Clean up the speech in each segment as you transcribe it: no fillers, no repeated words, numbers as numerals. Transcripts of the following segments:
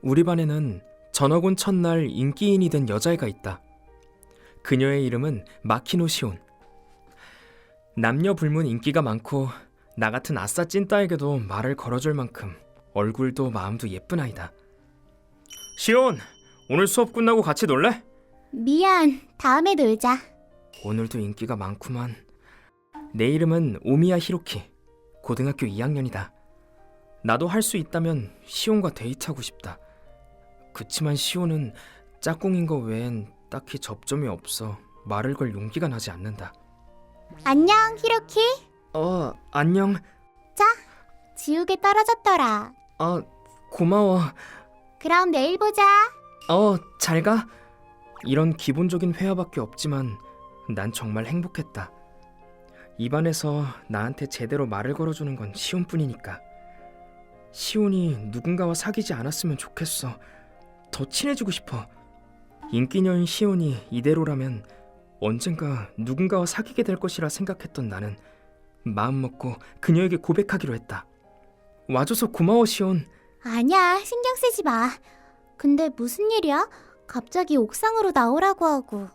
우리 반에는 전학 온 첫날 인기인이 된 여자애가 있다. 그녀의 이름은 마키노 시온. 남녀 불문 인기가 많고 나 같은 아싸 찐따에게도 말을 걸어줄 만큼 얼굴도 마음도 예쁜 아이다. 시온, 오늘 수업 끝나고 같이 놀래? 미안, 다음에 놀자. 오늘도 인기가 많구만. 내 이름은 오미야 히로키. 고등학교 2학년이다. 나도 할 수 있다면 시온과 데이트하고 싶다. 그치만 시온은 짝꿍인 거 외엔 딱히 접점이 없어 말을 걸 용기가 나지 않는다. 안녕, 히로키. 안녕. 지우개 떨어졌더라. 고마워. 그럼 내일 보자. 잘 가. 이런 기본적인 회화밖에 없지만 난 정말 행복했다. 입안에서 나한테 제대로 말을 걸어주는 건 시온뿐이니까. 시온이 누군가와 사귀지 않았으면 좋겠어. 더 친해지고 싶어. 인기녀인 시온이 이대로라면 언젠가 누군가와 사귀게 될 것이라 생각했던 나는 마음먹고 그녀에게 고백하기로 했다. 와줘서 고마워, 시온. 아니야, 신경 쓰지 마. 근데 무슨 일이야? 갑자기 옥상으로 나오라고 하고.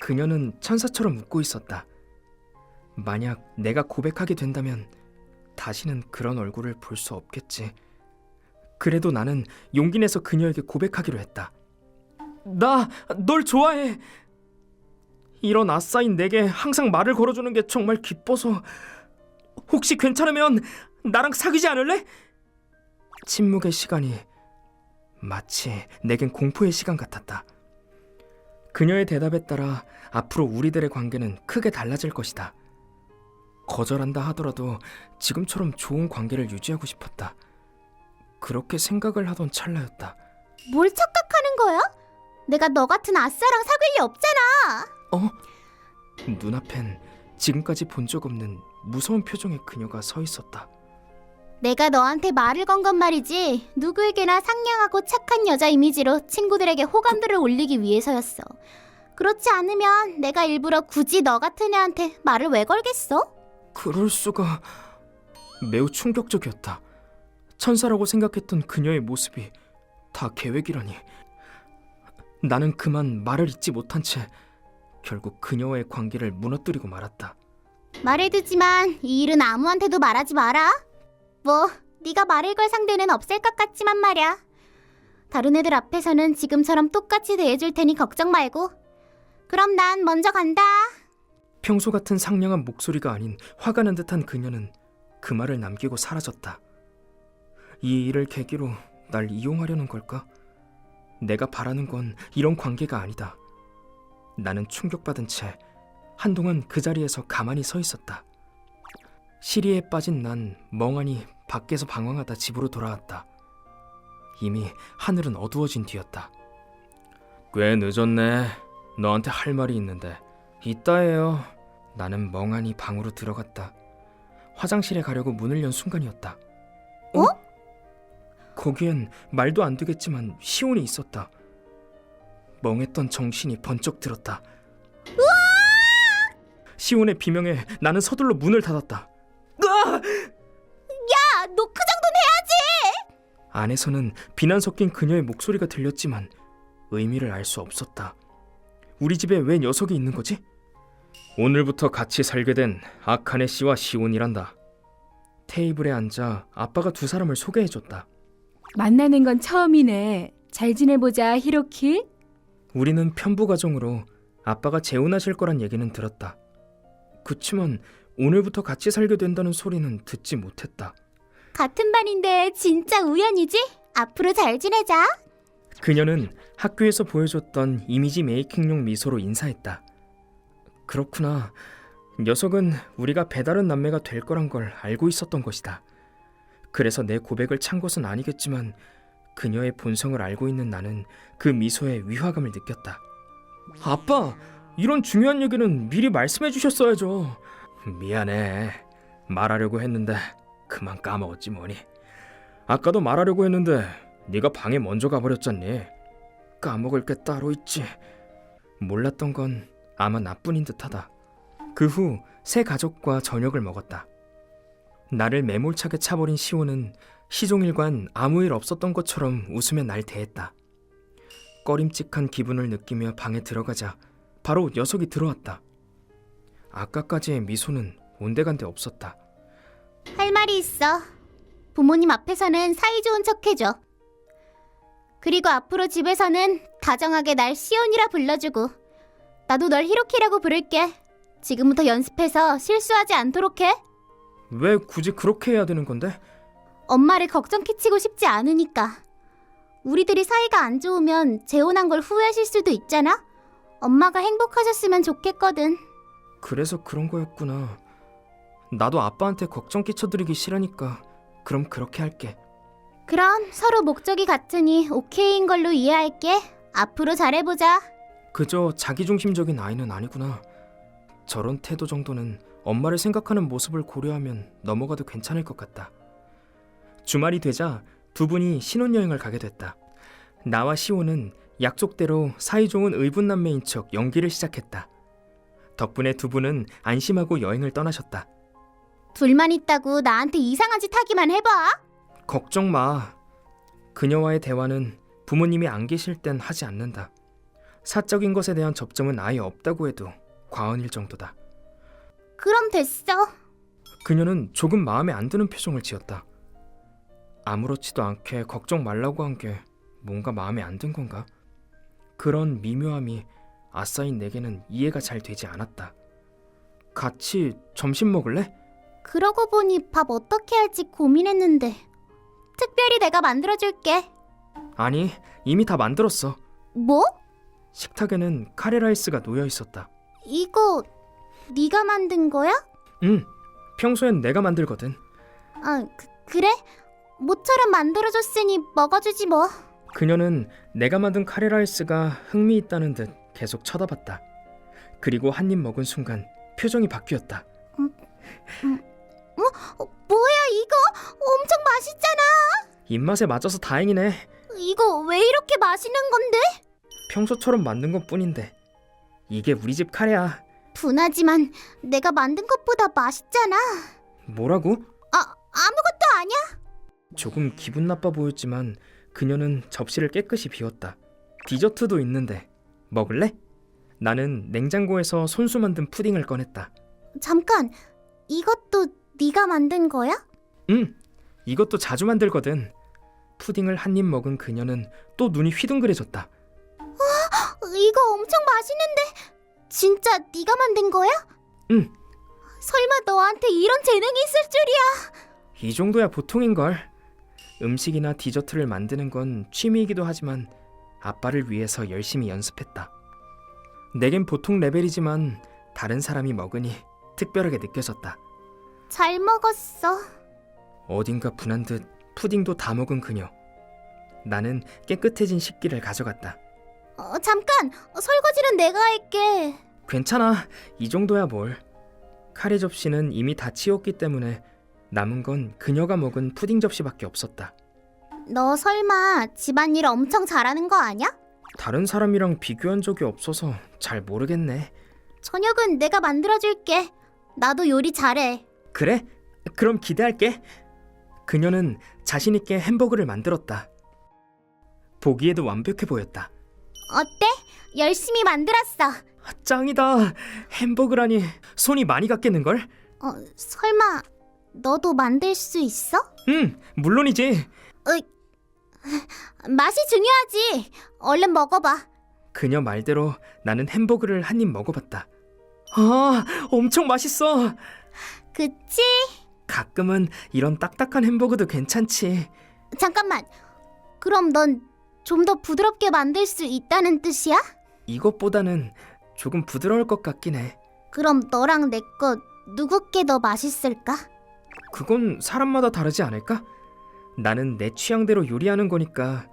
그녀는 천사처럼 웃고 있었다. 만약 내가 고백하게 된다면 다시는 그런 얼굴을 볼 수 없겠지. 그래도 나는 용기 내서 그녀에게 고백하기로 했다. 나 널 좋아해. 이런 아싸인 내게 항상 말을 걸어주는 게 정말 기뻐서. 혹시 괜찮으면 나랑 사귀지 않을래? 침묵의 시간이 마치 내겐 공포의 시간 같았다. 그녀의 대답에 따라 앞으로 우리들의 관계는 크게 달라질 것이다. 거절한다 하더라도 지금처럼 좋은 관계를 유지하고 싶었다. 그렇게 생각을 하던 찰나였다. 뭘 착각하는 거야? 내가 너 같은 아싸랑 사귈 리 없잖아. 눈앞엔 지금까지 본 적 없는 무서운 표정의 그녀가 서 있었다. 내가 너한테 말을 건 건 말이지 누구에게나 상냥하고 착한 여자 이미지로 친구들에게 호감도를 올리기 위해서였어. 그렇지 않으면 내가 일부러 굳이 너 같은 애한테 말을 왜 걸겠어? 그럴 수가. 매우 충격적이었다. 천사라고 생각했던 그녀의 모습이 다 계획이라니. 나는 그만 말을 잇지 못한 채 결국 그녀와의 관계를 무너뜨리고 말았다. 말해두지만 이 일은 아무한테도 말하지 마라. 뭐 네가 말을 걸 상대는 없을 것 같지만 말이야. 다른 애들 앞에서는 지금처럼 똑같이 대해줄 테니 걱정 말고. 그럼 난 먼저 간다. 평소 같은 상냥한 목소리가 아닌 화가 난 듯한 그녀는 그 말을 남기고 사라졌다. 이 일을 계기로 날 이용하려는 걸까? 내가 바라는 건 이런 관계가 아니다. 나는 충격받은 채 한동안 그 자리에서 가만히 서 있었다. 시리에 빠진 난 멍하니 밖에서 방황하다 집으로 돌아왔다. 이미 하늘은 어두워진 뒤였다. 꽤 늦었네. 너한테 할 말이 있는데. 이따 해요. 나는 멍하니 방으로 들어갔다. 화장실에 가려고 문을 연 순간이었다. 거기엔 말도 안 되겠지만 시온이 있었다. 멍했던 정신이 번쩍 들었다. 시온의 비명에 나는 서둘러 문을 닫았다. 야, 너 그 정도는 해야지. 안에서는 비난 섞인 그녀의 목소리가 들렸지만 의미를 알 수 없었다. 우리 집에 왜 녀석이 있는 거지? 오늘부터 같이 살게 된 아카네 씨와 시온이란다. 테이블에 앉아 아빠가 두 사람을 소개해줬다. 만나는 건 처음이네. 잘 지내보자, 히로키. 우리는 편부 가정으로 아빠가 재혼하실 거란 얘기는 들었다. 그치만 오늘부터 같이 살게 된다는 소리는 듣지 못했다. 같은 반인데 진짜 우연이지? 앞으로 잘 지내자. 그녀는 학교에서 보여줬던 이미지 메이킹용 미소로 인사했다. 그렇구나. 녀석은 우리가 배다른 남매가 될 거란 걸 알고 있었던 것이다. 그래서 내 고백을 찬 것은 아니겠지만 그녀의 본성을 알고 있는 나는 그 미소에 위화감을 느꼈다. 아빠, 이런 중요한 얘기는 미리 말씀해 주셨어야죠. 미안해. 말하려고 했는데 그만 까먹었지 뭐니. 아까도 말하려고 했는데 네가 방에 먼저 가버렸잖니. 까먹을 게 따로 있지. 몰랐던 건 아마 나뿐인 듯하다. 그 후 새 가족과 저녁을 먹었다. 나를 매몰차게 차버린 시온은 시종일관 아무 일 없었던 것처럼 웃으며 날 대했다. 꺼림칙한 기분을 느끼며 방에 들어가자 바로 녀석이 들어왔다. 아까까지의 미소는 온데간데 없었다. 할 말이 있어. 부모님 앞에서는 사이좋은 척 해줘. 그리고 앞으로 집에서는 다정하게 날 시온이라 불러주고 나도 널 히로키라고 부를게. 지금부터 연습해서 실수하지 않도록 해. 왜 굳이 그렇게 해야 되는 건데? 엄마를 걱정 끼치고 싶지 않으니까. 우리들이 사이가 안 좋으면 재혼한 걸 후회하실 수도 있잖아. 엄마가 행복하셨으면 좋겠거든. 그래서 그런 거였구나. 나도 아빠한테 걱정 끼쳐드리기 싫으니까 그럼 그렇게 할게. 그럼 서로 목적이 같으니 오케이인 걸로 이해할게. 앞으로 잘해보자. 그저 자기중심적인 아이는 아니구나. 저런 태도 정도는 엄마를 생각하는 모습을 고려하면 넘어가도 괜찮을 것 같다. 주말이 되자 두 분이 신혼여행을 가게 됐다. 나와 시온은 약속대로 사이좋은 의붓남매인 척 연기를 시작했다. 덕분에 두 분은 안심하고 여행을 떠나셨다. 둘만 있다고 나한테 이상한 짓 하기만 해봐. 걱정 마. 그녀와의 대화는 부모님이 안 계실 땐 하지 않는다. 사적인 것에 대한 접점은 아예 없다고 해도 과언일 정도다. 그럼 됐어. 그녀는 조금 마음에 안 드는 표정을 지었다. 아무렇지도 않게 걱정 말라고 한 게 뭔가 마음에 안 든 건가? 그런 미묘함이 아싸인 내게는 이해가 잘 되지 않았다. 같이 점심 먹을래? 그러고 보니 밥 어떻게 할지 고민했는데 특별히 내가 만들어줄게. 아니, 이미 다 만들었어. 뭐? 식탁에는 카레라이스가 놓여 있었다. 이거 네가 만든 거야? 응, 평소엔 내가 만들거든. 아, 그래? 모처럼 만들어줬으니 먹어주지 뭐. 그녀는 내가 만든 카레라이스가 흥미있다는 듯 계속 쳐다봤다. 그리고 한 입 먹은 순간 표정이 바뀌었다. 뭐야 이거? 엄청 맛있잖아. 입맛에 맞아서 다행이네. 이거 왜 이렇게 맛있는 건데? 평소처럼 만든 것 뿐인데. 이게 우리 집 카레야. 분하지만 내가 만든 것보다 맛있잖아. 뭐라고? 아무것도 아니야. 조금 기분 나빠 보였지만 그녀는 접시를 깨끗이 비웠다. 디저트도 있는데 먹을래? 나는 냉장고에서 손수 만든 푸딩을 꺼냈다. 잠깐, 이것도 네가 만든 거야? 응, 이것도 자주 만들거든. 푸딩을 한 입 먹은 그녀는 또 눈이 휘둥그레졌다. 이거 엄청 맛있는데 진짜 네가 만든 거야? 응. 설마 너한테 이런 재능이 있을 줄이야. 이 정도야 보통인걸. 음식이나 디저트를 만드는 건 취미이기도 하지만 아빠를 위해서 열심히 연습했다. 내겐 보통 레벨이지만 다른 사람이 먹으니 특별하게 느껴졌다. 잘 먹었어. 어딘가 분한 듯 푸딩도 다 먹은 그녀. 나는 깨끗해진 식기를 가져갔다. 잠깐, 설거지는 내가 할게. 괜찮아, 이 정도야 뭘. 카레 접시는 이미 다 치웠기 때문에 남은 건 그녀가 먹은 푸딩 접시밖에 없었다. 너 설마 집안일 엄청 잘하는 거 아니야? 다른 사람이랑 비교한 적이 없어서 잘 모르겠네. 저녁은 내가 만들어줄게. 나도 요리 잘해. 그래? 그럼 기대할게. 그녀는 자신 있게 햄버거를 만들었다. 보기에도 완벽해 보였다. 어때? 열심히 만들었어. 짱이다. 햄버거라니 손이 많이 갔겠는걸? 설마 너도 만들 수 있어? 응, 물론이지. 맛이 중요하지. 얼른 먹어봐. 그녀 말대로 나는 햄버거를 한 입 먹어봤다. 아, 엄청 맛있어. 그치? 가끔은 이런 딱딱한 햄버거도 괜찮지. 잠깐만. 그럼 넌 좀 더 부드럽게 만들 수 있다는 뜻이야? 이것보다는 조금 부드러울 것 같긴 해. 그럼 너랑 내 거 누구 게 더 맛있을까? 그건 사람마다 다르지 않을까? 나는 내 취향대로 요리하는 거니까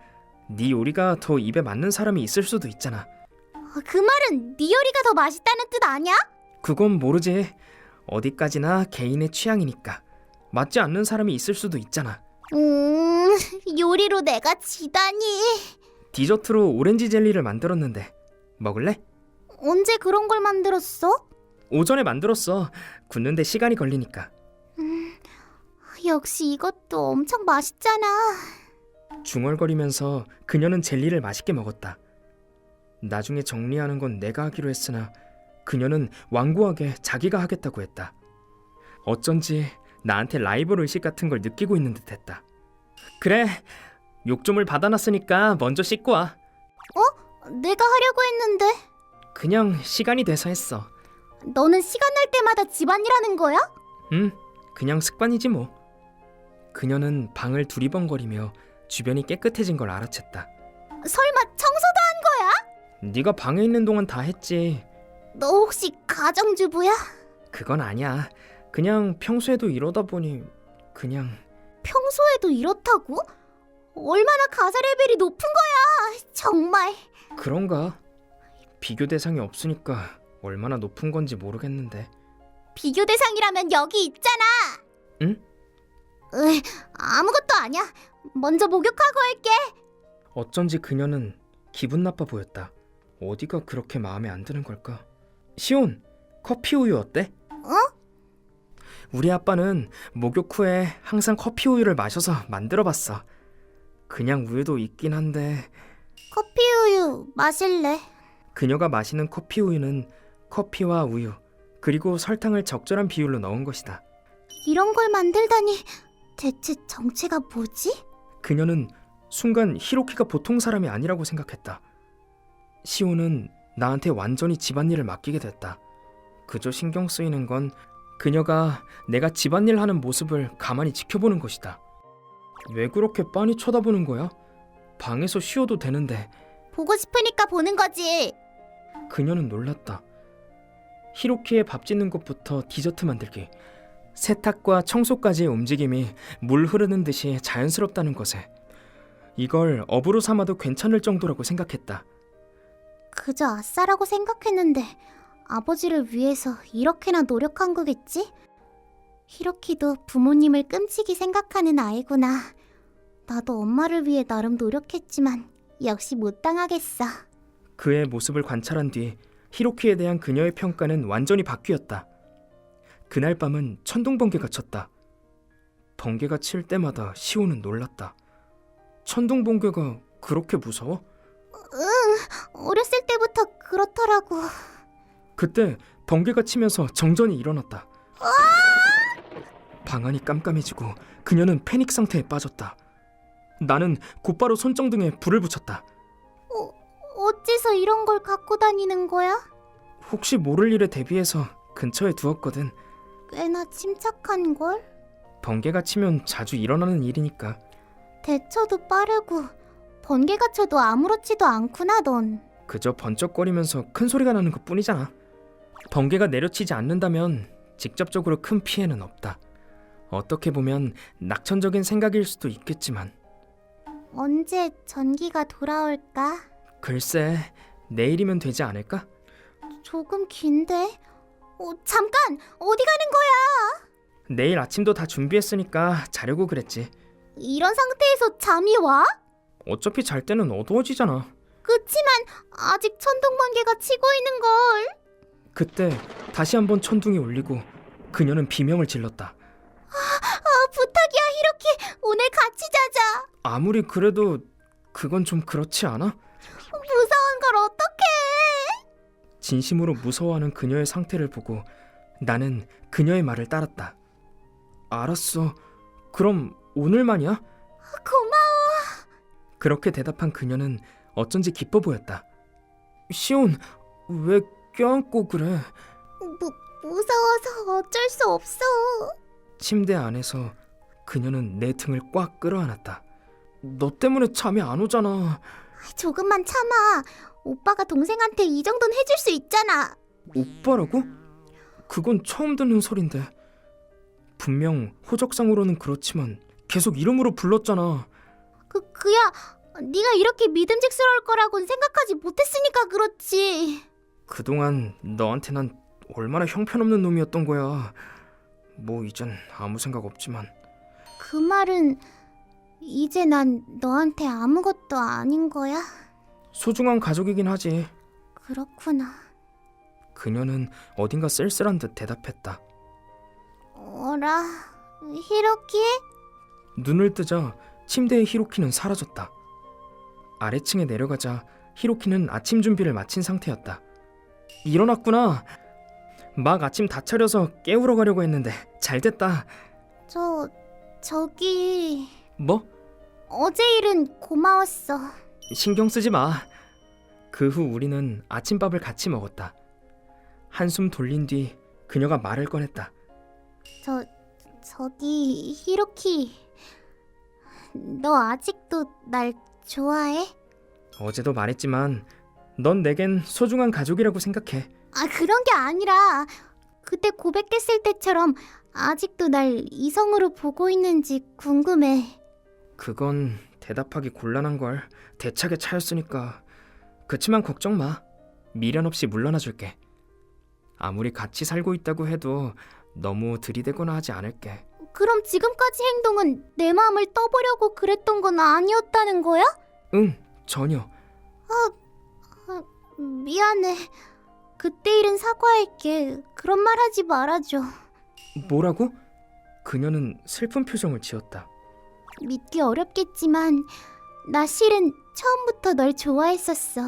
네 요리가 더 입에 맞는 사람이 있을 수도 있잖아. 그 말은 네 요리가 더 맛있다는 뜻 아니야? 그건 모르지. 어디까지나 개인의 취향이니까 맞지 않는 사람이 있을 수도 있잖아. 요리로 내가 지다니. 디저트로 오렌지 젤리를 만들었는데 먹을래? 언제 그런 걸 만들었어? 오전에 만들었어. 굽는데 시간이 걸리니까. 역시 이것도 엄청 맛있잖아. 중얼거리면서 그녀는 젤리를 맛있게 먹었다. 나중에 정리하는 건 내가 하기로 했으나 그녀는 완고하게 자기가 하겠다고 했다. 어쩐지 나한테 라이벌 의식 같은 걸 느끼고 있는 듯했다. 그래, 욕좀을 받아놨으니까 먼저 씻고 와. 내가 하려고 했는데. 그냥 시간이 돼서 했어. 너는 시간 날 때마다 집안일 하는 거야? 그냥 습관이지 뭐. 그녀는 방을 두리번거리며 주변이 깨끗해진 걸 알아챘다. 설마 청소도 한 거야? 네가 방에 있는 동안 다 했지. 너 혹시 가정주부야? 그건 아니야. 그냥 평소에도 이러다 보니 그냥. 평소에도 이렇다고? 얼마나 가사 레벨이 높은 거야? 정말. 그런가? 비교 대상이 없으니까 얼마나 높은 건지 모르겠는데. 비교 대상이라면 여기 있잖아. 응? 아무것도 아니야. 먼저 목욕하고 올게. 어쩐지 그녀는 기분 나빠 보였다. 어디가 그렇게 마음에 안 드는 걸까? 시온, 커피 우유 어때? 우리 아빠는 목욕 후에 항상 커피 우유를 마셔서 만들어봤어. 그냥 우유도 있긴 한데. 커피 우유 마실래? 그녀가 마시는 커피 우유는 커피와 우유 그리고 설탕을 적절한 비율로 넣은 것이다. 이런 걸 만들다니. 대체 정체가 뭐지? 그녀는 순간 히로키가 보통 사람이 아니라고 생각했다. 시오는 나한테 완전히 집안일을 맡기게 됐다. 그저 신경 쓰이는 건 그녀가 내가 집안일 하는 모습을 가만히 지켜보는 것이다. 왜 그렇게 빤히 쳐다보는 거야? 방에서 쉬어도 되는데. 보고 싶으니까 보는 거지. 그녀는 놀랐다. 히로키의 밥 짓는 것부터 디저트 만들기, 세탁과 청소까지의 움직임이 물 흐르는 듯이 자연스럽다는 것에 이걸 업으로 삼아도 괜찮을 정도라고 생각했다. 그저 아싸라고 생각했는데 아버지를 위해서 이렇게나 노력한 거겠지? 히로키도 부모님을 끔찍이 생각하는 아이구나. 나도 엄마를 위해 나름 노력했지만 역시 못 당하겠어. 그의 모습을 관찰한 뒤 히로키에 대한 그녀의 평가는 완전히 바뀌었다. 그날 밤은 천둥번개가 쳤다. 번개가 칠 때마다 시오는 놀랐다. 천둥번개가 그렇게 무서워? 어렸을 때부터 그렇더라고. 그때 번개가 치면서 정전이 일어났다. 방안이 깜깜해지고 그녀는 패닉 상태에 빠졌다. 나는 곧바로 손전등에 불을 붙였다. 어째서 이런 걸 갖고 다니는 거야? 혹시 모를 일에 대비해서 근처에 두었거든. 꽤나 침착한 걸? 번개가 치면 자주 일어나는 일이니까. 대처도 빠르고 번개가 쳐도 아무렇지도 않구나 넌. 그저 번쩍거리면서 큰 소리가 나는 것뿐이잖아. 번개가 내려치지 않는다면 직접적으로 큰 피해는 없다. 어떻게 보면 낙천적인 생각일 수도 있겠지만. 언제 전기가 돌아올까? 글쎄, 내일이면 되지 않을까? 조금 긴데? 잠깐! 어디 가는 거야? 내일 아침도 다 준비했으니까 자려고 그랬지. 이런 상태에서 잠이 와? 어차피 잘 때는 어두워지잖아. 그치만 아직 천둥번개가 치고 있는 걸. 그때 다시 한번 천둥이 울리고 그녀는 비명을 질렀다. 부탁이야 히로키. 오늘 같이 자자. 아무리 그래도 그건 좀 그렇지 않아? 무서운 걸 어떡해. 진심으로 무서워하는 그녀의 상태를 보고 나는 그녀의 말을 따랐다. 알았어. 그럼 오늘만이야? 고마워. 그렇게 대답한 그녀는 어쩐지 기뻐 보였다. 시온, 왜 껴안고 그래? 무서워서 어쩔 수 없어. 침대 안에서 그녀는 내 등을 꽉 끌어안았다. 너 때문에 잠이 안 오잖아. 조금만 참아. 오빠가 동생한테 이 정도는 해줄 수 있잖아. 오빠라고? 그건 처음 듣는 소린데. 분명 호적상으로는 그렇지만 계속 이름으로 불렀잖아. 그야 네가 이렇게 믿음직스러울 거라고는 생각하지 못했으니까 그렇지. 그동안 너한테 난 얼마나 형편없는 놈이었던 거야. 뭐 이젠 아무 생각 없지만. 그 말은 이제 난 너한테 아무것도 아닌 거야? 소중한 가족이긴 하지. 그렇구나. 그녀는 어딘가 쓸쓸한 듯 대답했다. 어라, 히로키? 눈을 뜨자 침대의 히로키는 사라졌다. 아래층에 내려가자 히로키는 아침 준비를 마친 상태였다. 일어났구나. 막 아침 다 차려서 깨우러 가려고 했는데 잘 됐다. 저기... 뭐? 어제 일은 고마웠어. 신경 쓰지 마. 그 후 우리는 아침밥을 같이 먹었다. 한숨 돌린 뒤 그녀가 말을 꺼냈다. 저기 히로키, 너 아직도 날 좋아해? 어제도 말했지만 넌 내겐 소중한 가족이라고 생각해. 아, 그런 게 아니라 그때 고백했을 때처럼 아직도 날 이성으로 보고 있는지 궁금해. 그건 대답하기 곤란한걸. 대차게 차였으니까. 그치만 걱정 마. 미련 없이 물러나 줄게. 아무리 같이 살고 있다고 해도 너무 들이대거나 하지 않을게. 그럼 지금까지 행동은 내 마음을 떠보려고 그랬던 건 아니었다는 거야? 응, 전혀. 미안해. 그때 일은 사과할게. 그런 말 하지 말아줘. 뭐라고? 그녀는 슬픈 표정을 지었다. 믿기 어렵겠지만 나 실은 처음부터 널 좋아했었어.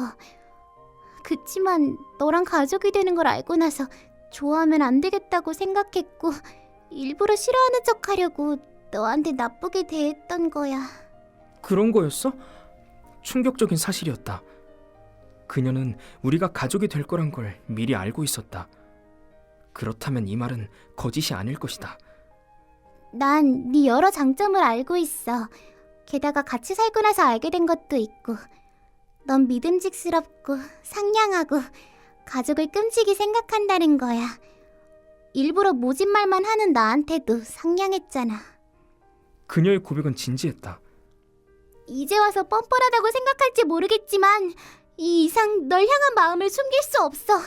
그치만 너랑 가족이 되는 걸 알고 나서 좋아하면 안 되겠다고 생각했고 일부러 싫어하는 척 하려고 너한테 나쁘게 대했던 거야. 그런 거였어? 충격적인 사실이었다. 그녀는 우리가 가족이 될 거란 걸 미리 알고 있었다. 그렇다면 이 말은 거짓이 아닐 것이다. 난 네 여러 장점을 알고 있어. 게다가 같이 살고 나서 알게 된 것도 있고. 넌 믿음직스럽고 상냥하고 가족을 끔찍이 생각한다는 거야. 일부러 모진 말만 하는 나한테도 상냥했잖아. 그녀의 고백은 진지했다. 이제 와서 뻔뻔하다고 생각할지 모르겠지만 이 이상 널 향한 마음을 숨길 수 없어.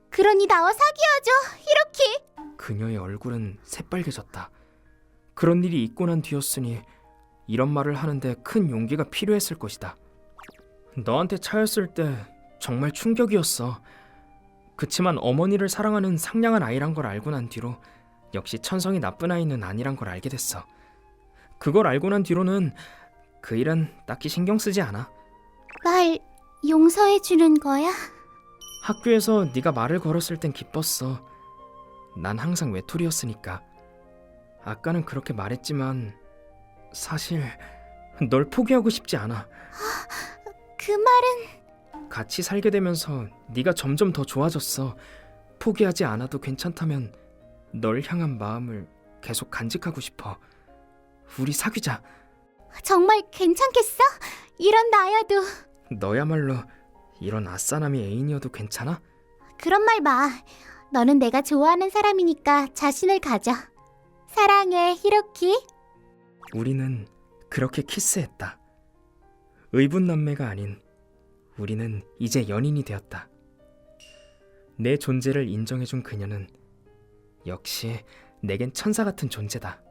그러니 나와 사귀어줘, 히로키. 그녀의 얼굴은 새빨개졌다. 그런 일이 있고 난 뒤였으니 이런 말을 하는데 큰 용기가 필요했을 것이다. 너한테 차였을 때 정말 충격이었어. 그치만 어머니를 사랑하는 상냥한 아이란 걸 알고 난 뒤로 역시 천성이 나쁜 아이는 아니란 걸 알게 됐어. 그걸 알고 난 뒤로는 그 일은 딱히 신경 쓰지 않아. 날 용서해 주는 거야? 학교에서 네가 말을 걸었을 땐 기뻤어. 난 항상 외톨이였으니까. 아까는 그렇게 말했지만 사실 널 포기하고 싶지 않아. 그 말은... 같이 살게 되면서 네가 점점 더 좋아졌어. 포기하지 않아도 괜찮다면 널 향한 마음을 계속 간직하고 싶어. 우리 사귀자. 정말 괜찮겠어? 이런 나여도... 너야말로 이런 아싸남이 애인이어도 괜찮아? 그런 말 마. 너는 내가 좋아하는 사람이니까 자신을 가져. 사랑해, 히로키. 우리는 그렇게 키스했다. 의붓남매가 아닌 우리는 이제 연인이 되었다. 내 존재를 인정해준 그녀는 역시 내겐 천사 같은 존재다.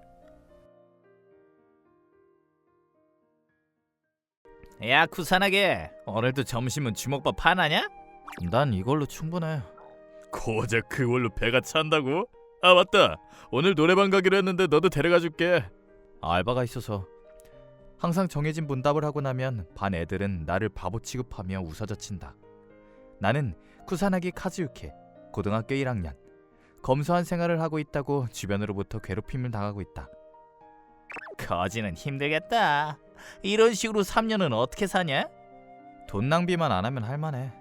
야, 쿠사나게, 오늘도 점심은 주먹밥 하나냐? 난 이걸로 충분해. 고작 그걸로 배가 찬다고? 아, 맞다. 오늘 노래방 가기로 했는데 너도 데려가 줄게. 알바가 있어서. 항상 정해진 문답을 하고 나면 반 애들은 나를 바보 취급하며 웃어젖힌다. 나는 쿠사나기 카즈유케, 고등학교 1학년. 검소한 생활을 하고 있다고 주변으로부터 괴롭힘을 당하고 있다. 거지는 힘들겠다. 이런 식으로 3년은 어떻게 사냐? 돈 낭비만 안 하면 할만해.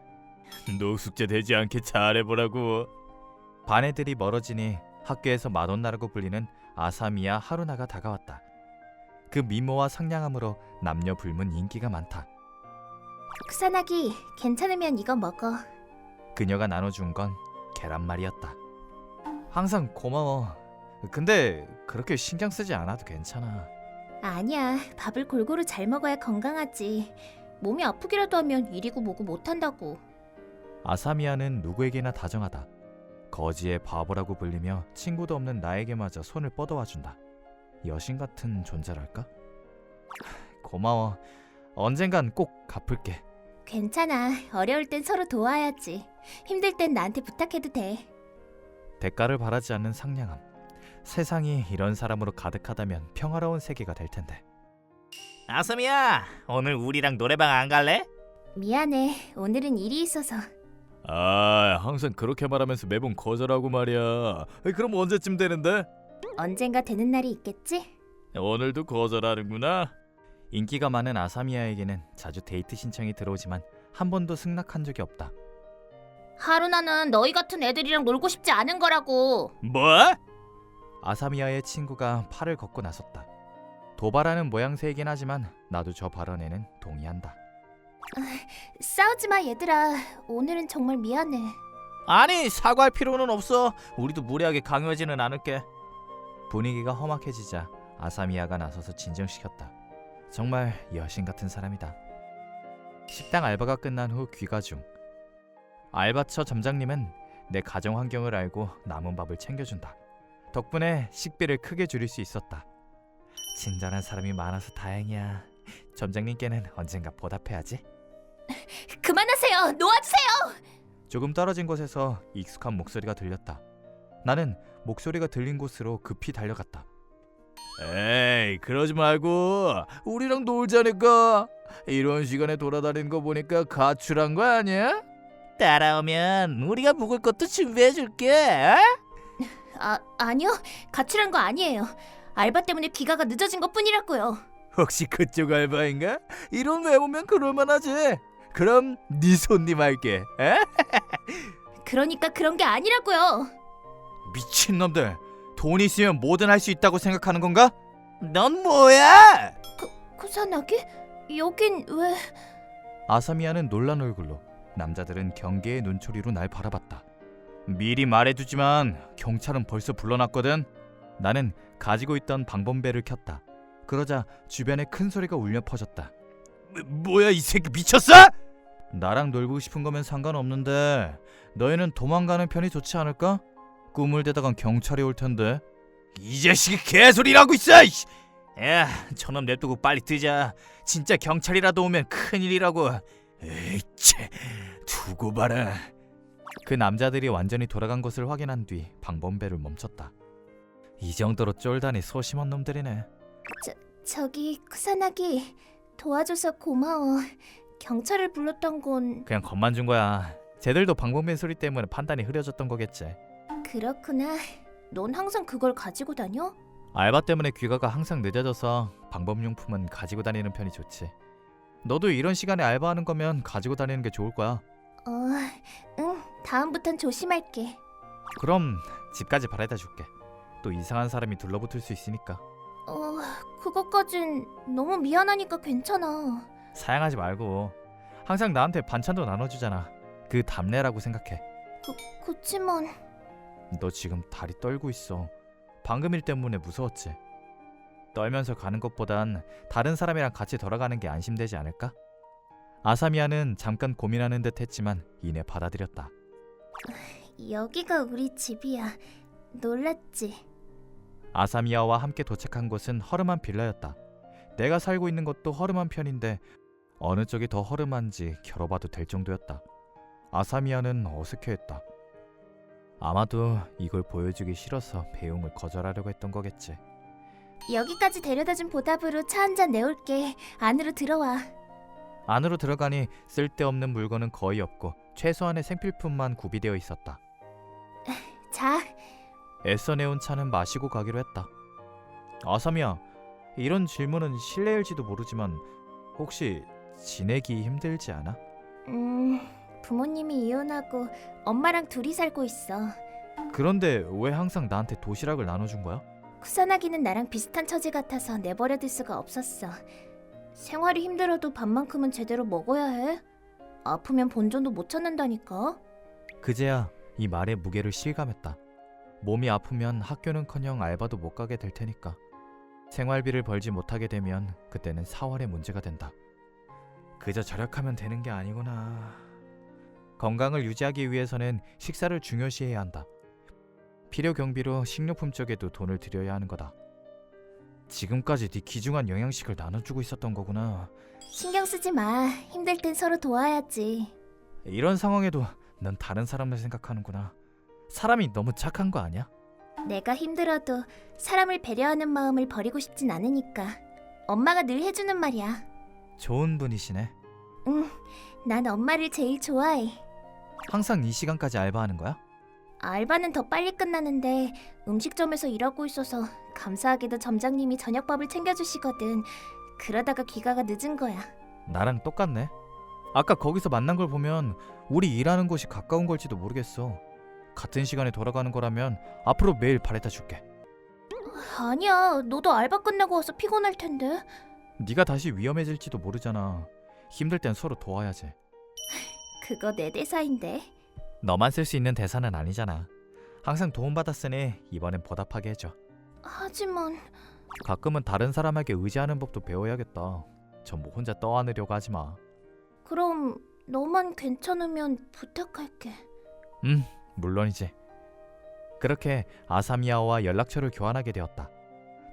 노숙자 되지 않게 잘해보라고. 반 애들이 멀어지니 학교에서 마돈나라고 불리는 아사미야 하루나가 다가왔다. 그 미모와 상냥함으로 남녀 불문 인기가 많다. 쿠사나기, 괜찮으면 이거 먹어. 그녀가 나눠준 건 계란말이였다. 항상 고마워. 근데 그렇게 신경 쓰지 않아도 괜찮아. 아니야, 밥을 골고루 잘 먹어야 건강하지. 몸이 아프기라도 하면 이리고 뭐고 못한다고. 아사미야는 누구에게나 다정하다. 거지의 바보라고 불리며 친구도 없는 나에게마저 손을 뻗어와준다. 여신 같은 존재랄까? 고마워. 언젠간 꼭 갚을게. 괜찮아, 어려울 땐 서로 도와야지. 힘들 땐 나한테 부탁해도 돼. 대가를 바라지 않는 상냥함. 세상이 이런 사람으로 가득하다면 평화로운 세계가 될 텐데. 아섬이야, 오늘 우리랑 노래방 안 갈래? 미안해. 오늘은 일이 있어서. 아, 항상 그렇게 말하면서 매번 거절하고 말이야. 그럼 언제쯤 되는데? 언젠가 되는 날이 있겠지? 오늘도 거절하는구나. 인기가 많은 아사미야에게는 자주 데이트 신청이 들어오지만 한 번도 승낙한 적이 없다. 하루나는 너희 같은 애들이랑 놀고 싶지 않은 거라고. 뭐? 아사미야의 친구가 팔을 걷고 나섰다. 도발하는 모양새이긴 하지만 나도 저 발언에는 동의한다. 싸우지 마 얘들아. 오늘은 정말 미안해. 아니, 사과할 필요는 없어. 우리도 무리하게 강요하지는 않을게. 분위기가 험악해지자 아사미야가 나서서 진정시켰다. 정말 여신 같은 사람이다. 식당 알바가 끝난 후 귀가 중. 알바처 점장님은 내 가정 환경을 알고 남은 밥을 챙겨준다. 덕분에 식비를 크게 줄일 수 있었다. 친절한 사람이 많아서 다행이야. 점장님께는 언젠가 보답해야지. 그만하세요. 놓아주세요. 조금 떨어진 곳에서 익숙한 목소리가 들렸다. 나는 목소리가 들린 곳으로 급히 달려갔다. 에이, 그러지 말고 우리랑 놀자니까. 이런 시간에 돌아다니는 거 보니까 가출한 거 아니야? 따라오면 우리가 묵을 것도 준비해줄게. 아니요. 가출한 거 아니에요. 알바 때문에 귀가가 늦어진 것뿐이라고요. 혹시 그쪽 알바인가? 이런 외모면 그럴만하지. 그럼 네 손님 할게. 에? 그러니까 그런 게 아니라고요. 미친놈들, 돈 있으면 뭐든 할 수 있다고 생각하는 건가? 넌 뭐야? 쿠사나기? 여긴 왜... 아사미야는 놀란 얼굴로, 남자들은 경계의 눈초리로 날 바라봤다. 미리 말해두지만 경찰은 벌써 불러놨거든. 나는 가지고 있던 방범배를 켰다. 그러자 주변에 큰 소리가 울려 퍼졌다. 뭐야, 이 새끼 미쳤어? 나랑 놀고 싶은 거면 상관없는데 너희는 도망가는 편이 좋지 않을까? 꿈을 대다간 경찰이 올 텐데. 이 자식이 개소리라고 있어! 야, 저놈 냅두고 빨리 뜨자. 진짜 경찰이라도 오면 큰일이라고. 에이, 쟤 두고 봐라. 그 남자들이 완전히 돌아간 것을 확인한 뒤 방범배를 멈췄다. 이 정도로 쫄다니 소심한 놈들이네. 저기 쿠사나기, 도와줘서 고마워. 경찰을 불렀던 건... 그냥 겁만 준 거야. 쟤들도 방범배 소리 때문에 판단이 흐려졌던 거겠지. 그렇구나. 넌 항상 그걸 가지고 다녀? 알바 때문에 귀가가 항상 늦어져서 방범용품은 가지고 다니는 편이 좋지. 너도 이런 시간에 알바하는 거면 가지고 다니는 게 좋을 거야. 응. 다음부턴 조심할게. 그럼 집까지 바래다 줄게. 또 이상한 사람이 둘러붙을 수 있으니까. 그것까진 너무 미안하니까 괜찮아. 사양하지 말고. 항상 나한테 반찬도 나눠주잖아. 그 답례라고 생각해. 그치만... 너 지금 다리 떨고 있어. 방금 일 때문에 무서웠지? 떨면서 가는 것보단 다른 사람이랑 같이 돌아가는 게 안심되지 않을까? 아사미야는 잠깐 고민하는 듯 했지만 이내 받아들였다. 여기가 우리 집이야. 놀랐지? 아사미야와 함께 도착한 곳은 허름한 빌라였다. 내가 살고 있는 것도 허름한 편인데 어느 쪽이 더 허름한지 겨뤄봐도 될 정도였다. 아사미야는 어색해했다. 아마도 이걸 보여주기 싫어서 배웅을 거절하려고 했던 거겠지. 여기까지 데려다준 보답으로 차 한 잔 내올게. 안으로 들어와. 안으로 들어가니 쓸데없는 물건은 거의 없고 최소한의 생필품만 구비되어 있었다. 자, 애써 내온 차는 마시고 가기로 했다. 아사미야, 이런 질문은 실례일지도 모르지만 혹시 지내기 힘들지 않아? 부모님이 이혼하고 엄마랑 둘이 살고 있어. 그런데 왜 항상 나한테 도시락을 나눠준 거야? 쿠사나기는 나랑 비슷한 처지 같아서 내버려둘 수가 없었어. 생활이 힘들어도 밥만큼은 제대로 먹어야 해. 아프면 본전도 못 찾는다니까. 그제야 이 말의 무게를 실감했다. 몸이 아프면 학교는커녕 알바도 못 가게 될 테니까. 생활비를 벌지 못하게 되면 그때는 사활의 문제가 된다. 그저 절약하면 되는 게 아니구나. 건강을 유지하기 위해서는 식사를 중요시해야 한다. 필요 경비로 식료품 쪽에도 돈을 들여야 하는 거다. 지금까지 네 귀중한 영양식을 나눠주고 있었던 거구나. 신경 쓰지 마. 힘들 땐 서로 도와야지. 이런 상황에도 넌 다른 사람을 생각하는구나. 사람이 너무 착한 거 아니야? 내가 힘들어도 사람을 배려하는 마음을 버리고 싶진 않으니까. 엄마가 늘 해주는 말이야. 좋은 분이시네. 난 엄마를 제일 좋아해. 항상 이 시간까지 알바하는 거야? 알바는 더 빨리 끝나는데 음식점에서 일하고 있어서 감사하게도 점장님이 저녁밥을 챙겨주시거든. 그러다가 귀가가 늦은 거야. 나랑 똑같네. 아까 거기서 만난 걸 보면 우리 일하는 곳이 가까운 걸지도 모르겠어. 같은 시간에 돌아가는 거라면 앞으로 매일 바래다 줄게. 아니야, 너도 알바 끝나고 와서 피곤할 텐데. 네가 다시 위험해질지도 모르잖아. 힘들 땐 서로 도와야지. 그거 내 대사인데. 너만 쓸 수 있는 대사는 아니잖아. 항상 도움받았으니 이번엔 보답하게 해줘. 하지만 가끔은 다른 사람에게 의지하는 법도 배워야겠다. 전부 혼자 떠안으려고 하지 마. 그럼 너만 괜찮으면 부탁할게. 물론이지. 그렇게 아사미야와 연락처를 교환하게 되었다.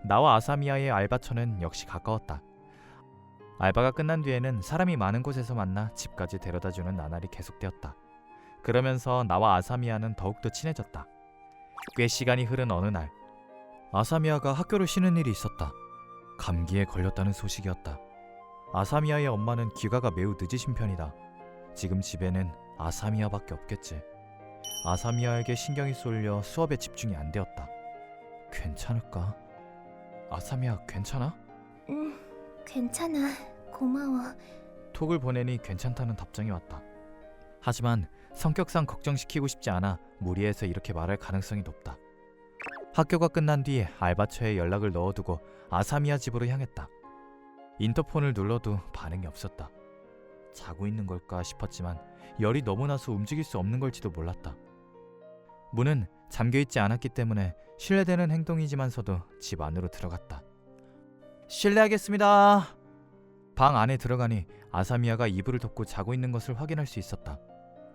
나와 아사미야의 알바처는 역시 가까웠다. 알바가 끝난 뒤에는 사람이 많은 곳에서 만나 집까지 데려다주는 나날이 계속되었다. 그러면서 나와 아사미야는 더욱더 친해졌다. 꽤 시간이 흐른 어느 날, 아사미야가 학교를 쉬는 일이 있었다. 감기에 걸렸다는 소식이었다. 아사미야의 엄마는 귀가가 매우 늦으신 편이다. 지금 집에는 아사미야밖에 없겠지. 아사미야에게 신경이 쏠려 수업에 집중이 안 되었다. 괜찮을까? 아사미야, 괜찮아? 괜찮아. 고마워. 톡을 보내니 괜찮다는 답장이 왔다. 하지만 성격상 걱정시키고 싶지 않아 무리해서 이렇게 말할 가능성이 높다. 학교가 끝난 뒤 알바처에 연락을 넣어두고 아사미야 집으로 향했다. 인터폰을 눌러도 반응이 없었다. 자고 있는 걸까 싶었지만 열이 너무 나서 움직일 수 없는 걸지도 몰랐다. 문은 잠겨있지 않았기 때문에 실례되는 행동이지만서도 집 안으로 들어갔다. 실례하겠습니다. 방 안에 들어가니 아사미야가 이불을 덮고 자고 있는 것을 확인할 수 있었다.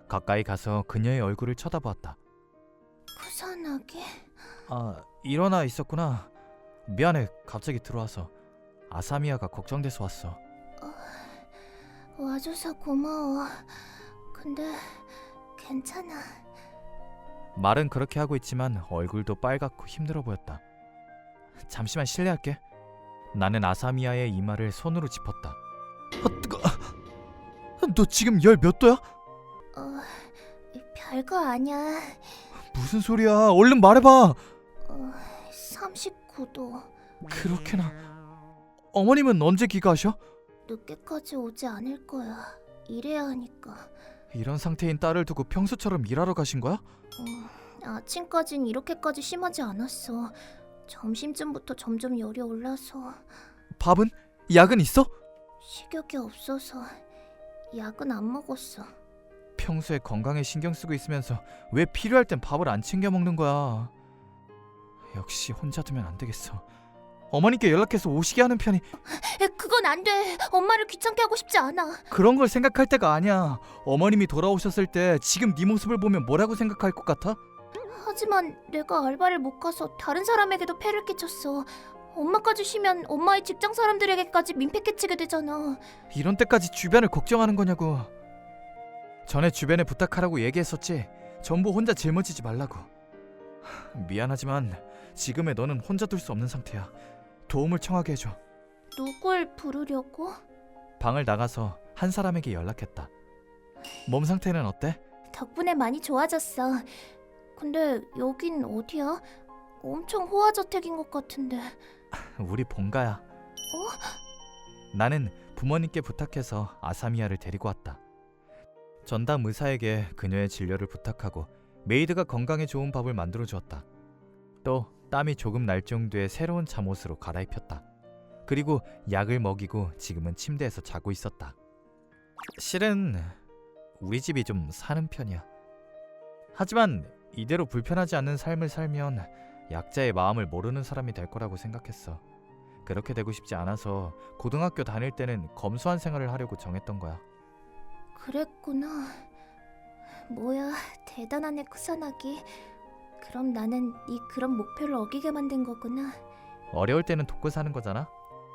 가까이 가서 그녀의 얼굴을 쳐다보았다. 구선하게. 일어나 있었구나. 미안해, 갑자기 들어와서. 아사미야가 걱정돼서 왔어. 와줘서 고마워. 근데 괜찮아. 말은 그렇게 하고 있지만 얼굴도 빨갛고 힘들어 보였다. 잠시만 실례할게. 나는 아사미야의 이마를 손으로 짚었다. 뜨거. 너 지금 열 몇 도야? 별거 아니야. 무슨 소리야? 얼른 말해봐. 39도. 그렇게나. 어머님은 언제 귀가하셔? 늦게까지 오지 않을 거야. 일해야 하니까. 이런 상태인 딸을 두고 평소처럼 일하러 가신 거야? 아침까진 이렇게까지 심하지 않았어. 점심쯤부터 점점 열이 올라서. 밥은? 약은 있어? 식욕이 없어서 약은 안 먹었어. 평소에 건강에 신경 쓰고 있으면서 왜 필요할 땐 밥을 안 챙겨 먹는 거야? 역시 혼자 두면 안 되겠어. 어머니께 연락해서 오시게 하는 편이. 그건 안 돼. 엄마를 귀찮게 하고 싶지 않아. 그런 걸 생각할 때가 아니야. 어머님이 돌아오셨을 때 지금 네 모습을 보면 뭐라고 생각할 것 같아? 하지만 내가 알바를 못 가서 다른 사람에게도 폐를 끼쳤어. 엄마까지 쉬면 엄마의 직장 사람들에게까지 민폐 끼치게 되잖아. 이런 때까지 주변을 걱정하는 거냐고. 전에 주변에 부탁하라고 얘기했었지. 전부 혼자 짊어지지 말라고. 미안하지만 지금의 너는 혼자 둘 수 없는 상태야. 도움을 청하게 해줘. 누굴 부르려고? 방을 나가서 한 사람에게 연락했다. 몸 상태는 어때? 덕분에 많이 좋아졌어. 근데 여긴 어디야? 엄청 호화저택인 것 같은데. 우리 본가야. 나는 부모님께 부탁해서 아사미야를 데리고 왔다. 전담 의사에게 그녀의 진료를 부탁하고 메이드가 건강에 좋은 밥을 만들어 주었다. 또 땀이 조금 날 정도의 새로운 잠옷으로 갈아입혔다. 그리고 약을 먹이고 지금은 침대에서 자고 있었다. 실은 우리 집이 좀 사는 편이야. 하지만 이대로 불편하지 않는 삶을 살면 약자의 마음을 모르는 사람이 될 거라고 생각했어. 그렇게 되고 싶지 않아서 고등학교 다닐 때는 검소한 생활을 하려고 정했던 거야. 그랬구나. 뭐야, 대단하네 쿠사나기. 그럼 나는 네 그런 목표를 어기게 만든 거구나. 어려울 때는 돕고 사는 거잖아.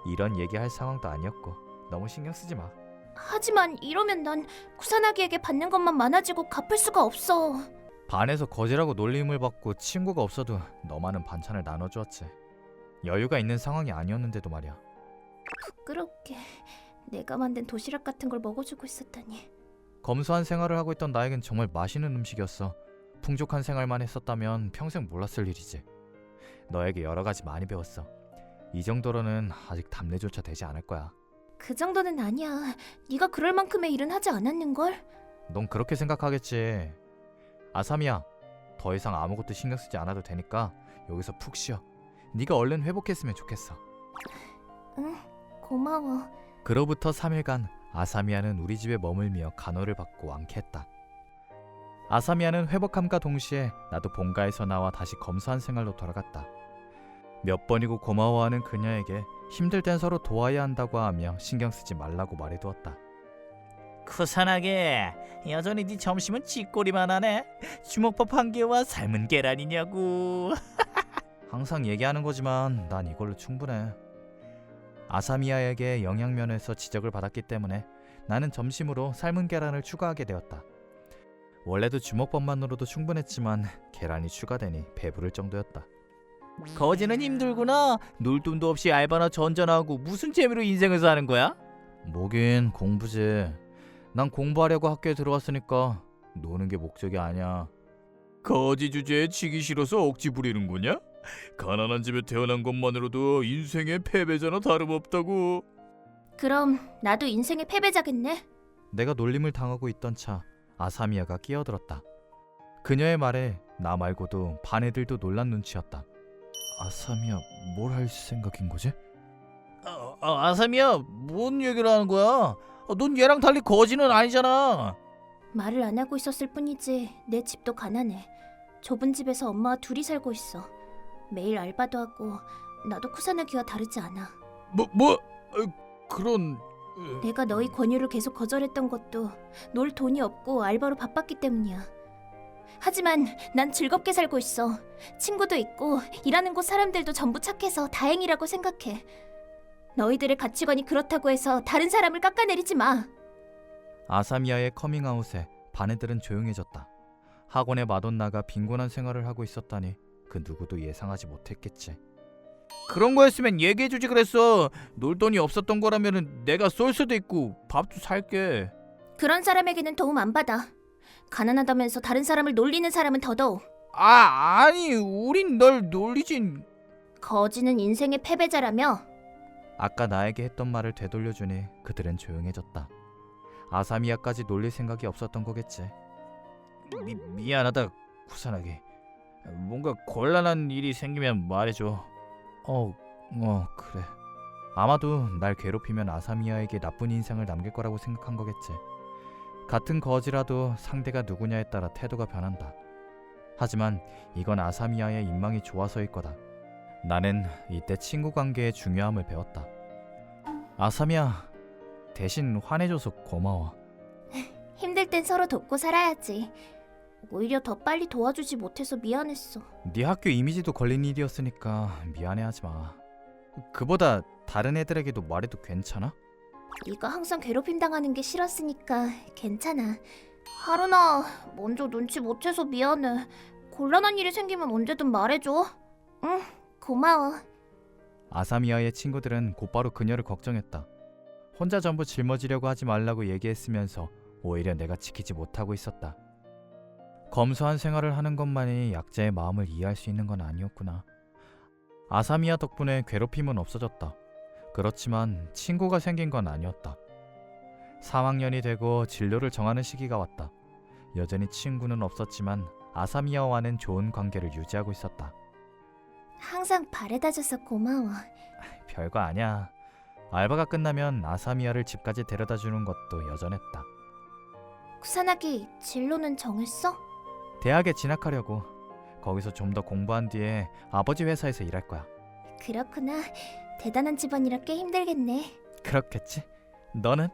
이런 얘기할 상황도 아니었고 너무 신경 쓰지 마. 하지만 이러면 난 쿠사나기에게 받는 것만 많아지고 갚을 수가 없어. 반에서 거지라고 놀림을 받고 친구가 없어도 너만은 반찬을 나눠주었지. 여유가 있는 상황이 아니었는데도 말이야. 부끄럽게 내가 만든 도시락 같은 걸 먹어주고 있었다니. 검소한 생활을 하고 있던 나에겐 정말 맛있는 음식이었어. 풍족한 생활만 했었다면 평생 몰랐을 일이지. 너에게 여러 가지 많이 배웠어. 이 정도로는 아직 답례조차 되지 않을 거야. 그 정도는 아니야. 네가 그럴 만큼의 일은 하지 않았는걸? 넌 그렇게 생각하겠지. 아사미야, 더 이상 아무것도 신경 쓰지 않아도 되니까 여기서 푹 쉬어. 네가 얼른 회복했으면 좋겠어. 응, 고마워. 그로부터 3일간 아사미야는 우리 집에 머물며 간호를 받고 완쾌했다. 아사미야는 회복함과 동시에 나도 본가에서 나와 다시 검소한 생활로 돌아갔다. 몇 번이고 고마워하는 그녀에게 힘들 땐 서로 도와야 한다고 하며 신경 쓰지 말라고 말해두었다. 쿠사나게, 여전히 네 점심은 쥐꼬리만 하네. 주먹밥 한 개와 삶은 계란이냐고. 항상 얘기하는 거지만 난 이걸로 충분해. 아사미야에게 영양면에서 지적을 받았기 때문에 나는 점심으로 삶은 계란을 추가하게 되었다. 원래도 주먹밥만으로도 충분했지만 계란이 추가되니 배부를 정도였다. 거지는 힘들구나. 놀 돈도 없이 알바나 전전하고 무슨 재미로 인생을 사는 거야? 뭐긴 공부지. 난 공부하려고 학교에 들어왔으니까 노는 게 목적이 아니야. 거지 주제에 지기 싫어서 억지 부리는 거냐? 가난한 집에 태어난 것만으로도 인생의 패배자나 다름없다고. 그럼 나도 인생의 패배자겠네. 내가 놀림을 당하고 있던 차 아사미야가 끼어들었다. 그녀의 말에 나 말고도 반 애들도 놀란 눈치였다. 아사미야, 뭘 할 생각인 거지? 아사미야, 뭔 얘기를 하는 거야? 넌 얘랑 달리 거지는 아니잖아. 말을 안 하고 있었을 뿐이지 내 집도 가난해. 좁은 집에서 엄마와 둘이 살고 있어. 매일 알바도 하고 나도 쿠사나기와 다르지 않아. 그런... 내가 너희 권유를 계속 거절했던 것도 놀 돈이 없고 알바로 바빴기 때문이야. 하지만 난 즐겁게 살고 있어. 친구도 있고 일하는 곳 사람들도 전부 착해서 다행이라고 생각해. 너희들의 가치관이 그렇다고 해서 다른 사람을 깎아내리지 마. 아사미야의 커밍아웃에 반 애들은 조용해졌다. 학원에 마돈나가 빈곤한 생활을 하고 있었다니 그 누구도 예상하지 못했겠지. 그런 거였으면 얘기해주지 그랬어. 놀 돈이 없었던 거라면 내가 쏠 수도 있고 밥도 살게. 그런 사람에게는 도움 안 받아. 가난하다면서 다른 사람을 놀리는 사람은 더더욱. 아니 우린 널 놀리진. 거지는 인생의 패배자라며. 아까 나에게 했던 말을 되돌려주니 그들은 조용해졌다. 아사미야까지 놀릴 생각이 없었던 거겠지. 미안하다 쿠사나기. 뭔가 곤란한 일이 생기면 말해줘. 그래. 아마도 날 괴롭히면 아사미야에게 나쁜 인상을 남길 거라고 생각한 거겠지. 같은 거지라도 상대가 누구냐에 따라 태도가 변한다. 하지만 이건 아사미야의 인망이 좋아서일 거다. 나는 이때 친구 관계의 중요함을 배웠다. 아사미야, 대신 화내줘서 고마워. 힘들 땐 서로 돕고 살아야지. 오히려 더 빨리 도와주지 못해서 미안했어. 네 학교 이미지도 걸린 일이었으니까 미안해하지 마. 그보다 다른 애들에게도 말해도 괜찮아? 네가 항상 괴롭힘 당하는 게 싫었으니까 괜찮아. 하루나 먼저 눈치 못 채서 미안해. 곤란한 일이 생기면 언제든 말해줘. 응, 고마워. 아사미야의 친구들은 곧바로 그녀를 걱정했다. 혼자 전부 짊어지려고 하지 말라고 얘기했으면서 오히려 내가 지키지 못하고 있었다. 검소한 생활을 하는 것만이 약자의 마음을 이해할 수 있는 건 아니었구나. 아사미야 덕분에 괴롭힘은 없어졌다. 그렇지만 친구가 생긴 건 아니었다. 3학년이 되고 진로를 정하는 시기가 왔다. 여전히 친구는 없었지만 아사미야와는 좋은 관계를 유지하고 있었다. 항상 바래다줘서 고마워. 별거 아니야. 알바가 끝나면 아사미야를 집까지 데려다주는 것도 여전했다. 쿠사나기, 진로는 정했어? 대학에 진학하려고. 거기서 좀 더 공부한 뒤에 아버지 회사에서 일할 거야. 그렇구나. 대단한 집안이라 꽤 힘들겠네. 그렇겠지? 너는?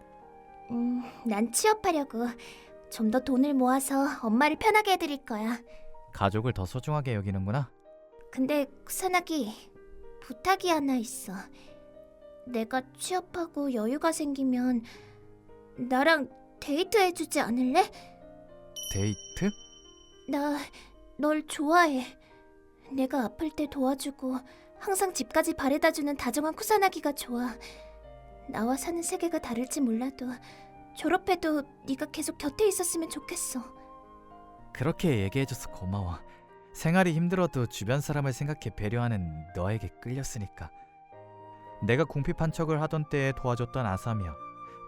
난 취업하려고. 좀 더 돈을 모아서 엄마를 편하게 해드릴 거야. 가족을 더 소중하게 여기는구나. 근데 쿠사나기, 부탁이 하나 있어. 내가 취업하고 여유가 생기면 나랑 데이트 해주지 않을래? 데이트? 나 널 좋아해. 내가 아플 때 도와주고 항상 집까지 바래다주는 다정한 쿠사나기가 좋아. 나와 사는 세계가 다를지 몰라도 졸업해도 네가 계속 곁에 있었으면 좋겠어. 그렇게 얘기해줘서 고마워. 생활이 힘들어도 주변 사람을 생각해 배려하는 너에게 끌렸으니까. 내가 궁핍한 척을 하던 때에 도와줬던 아사미야.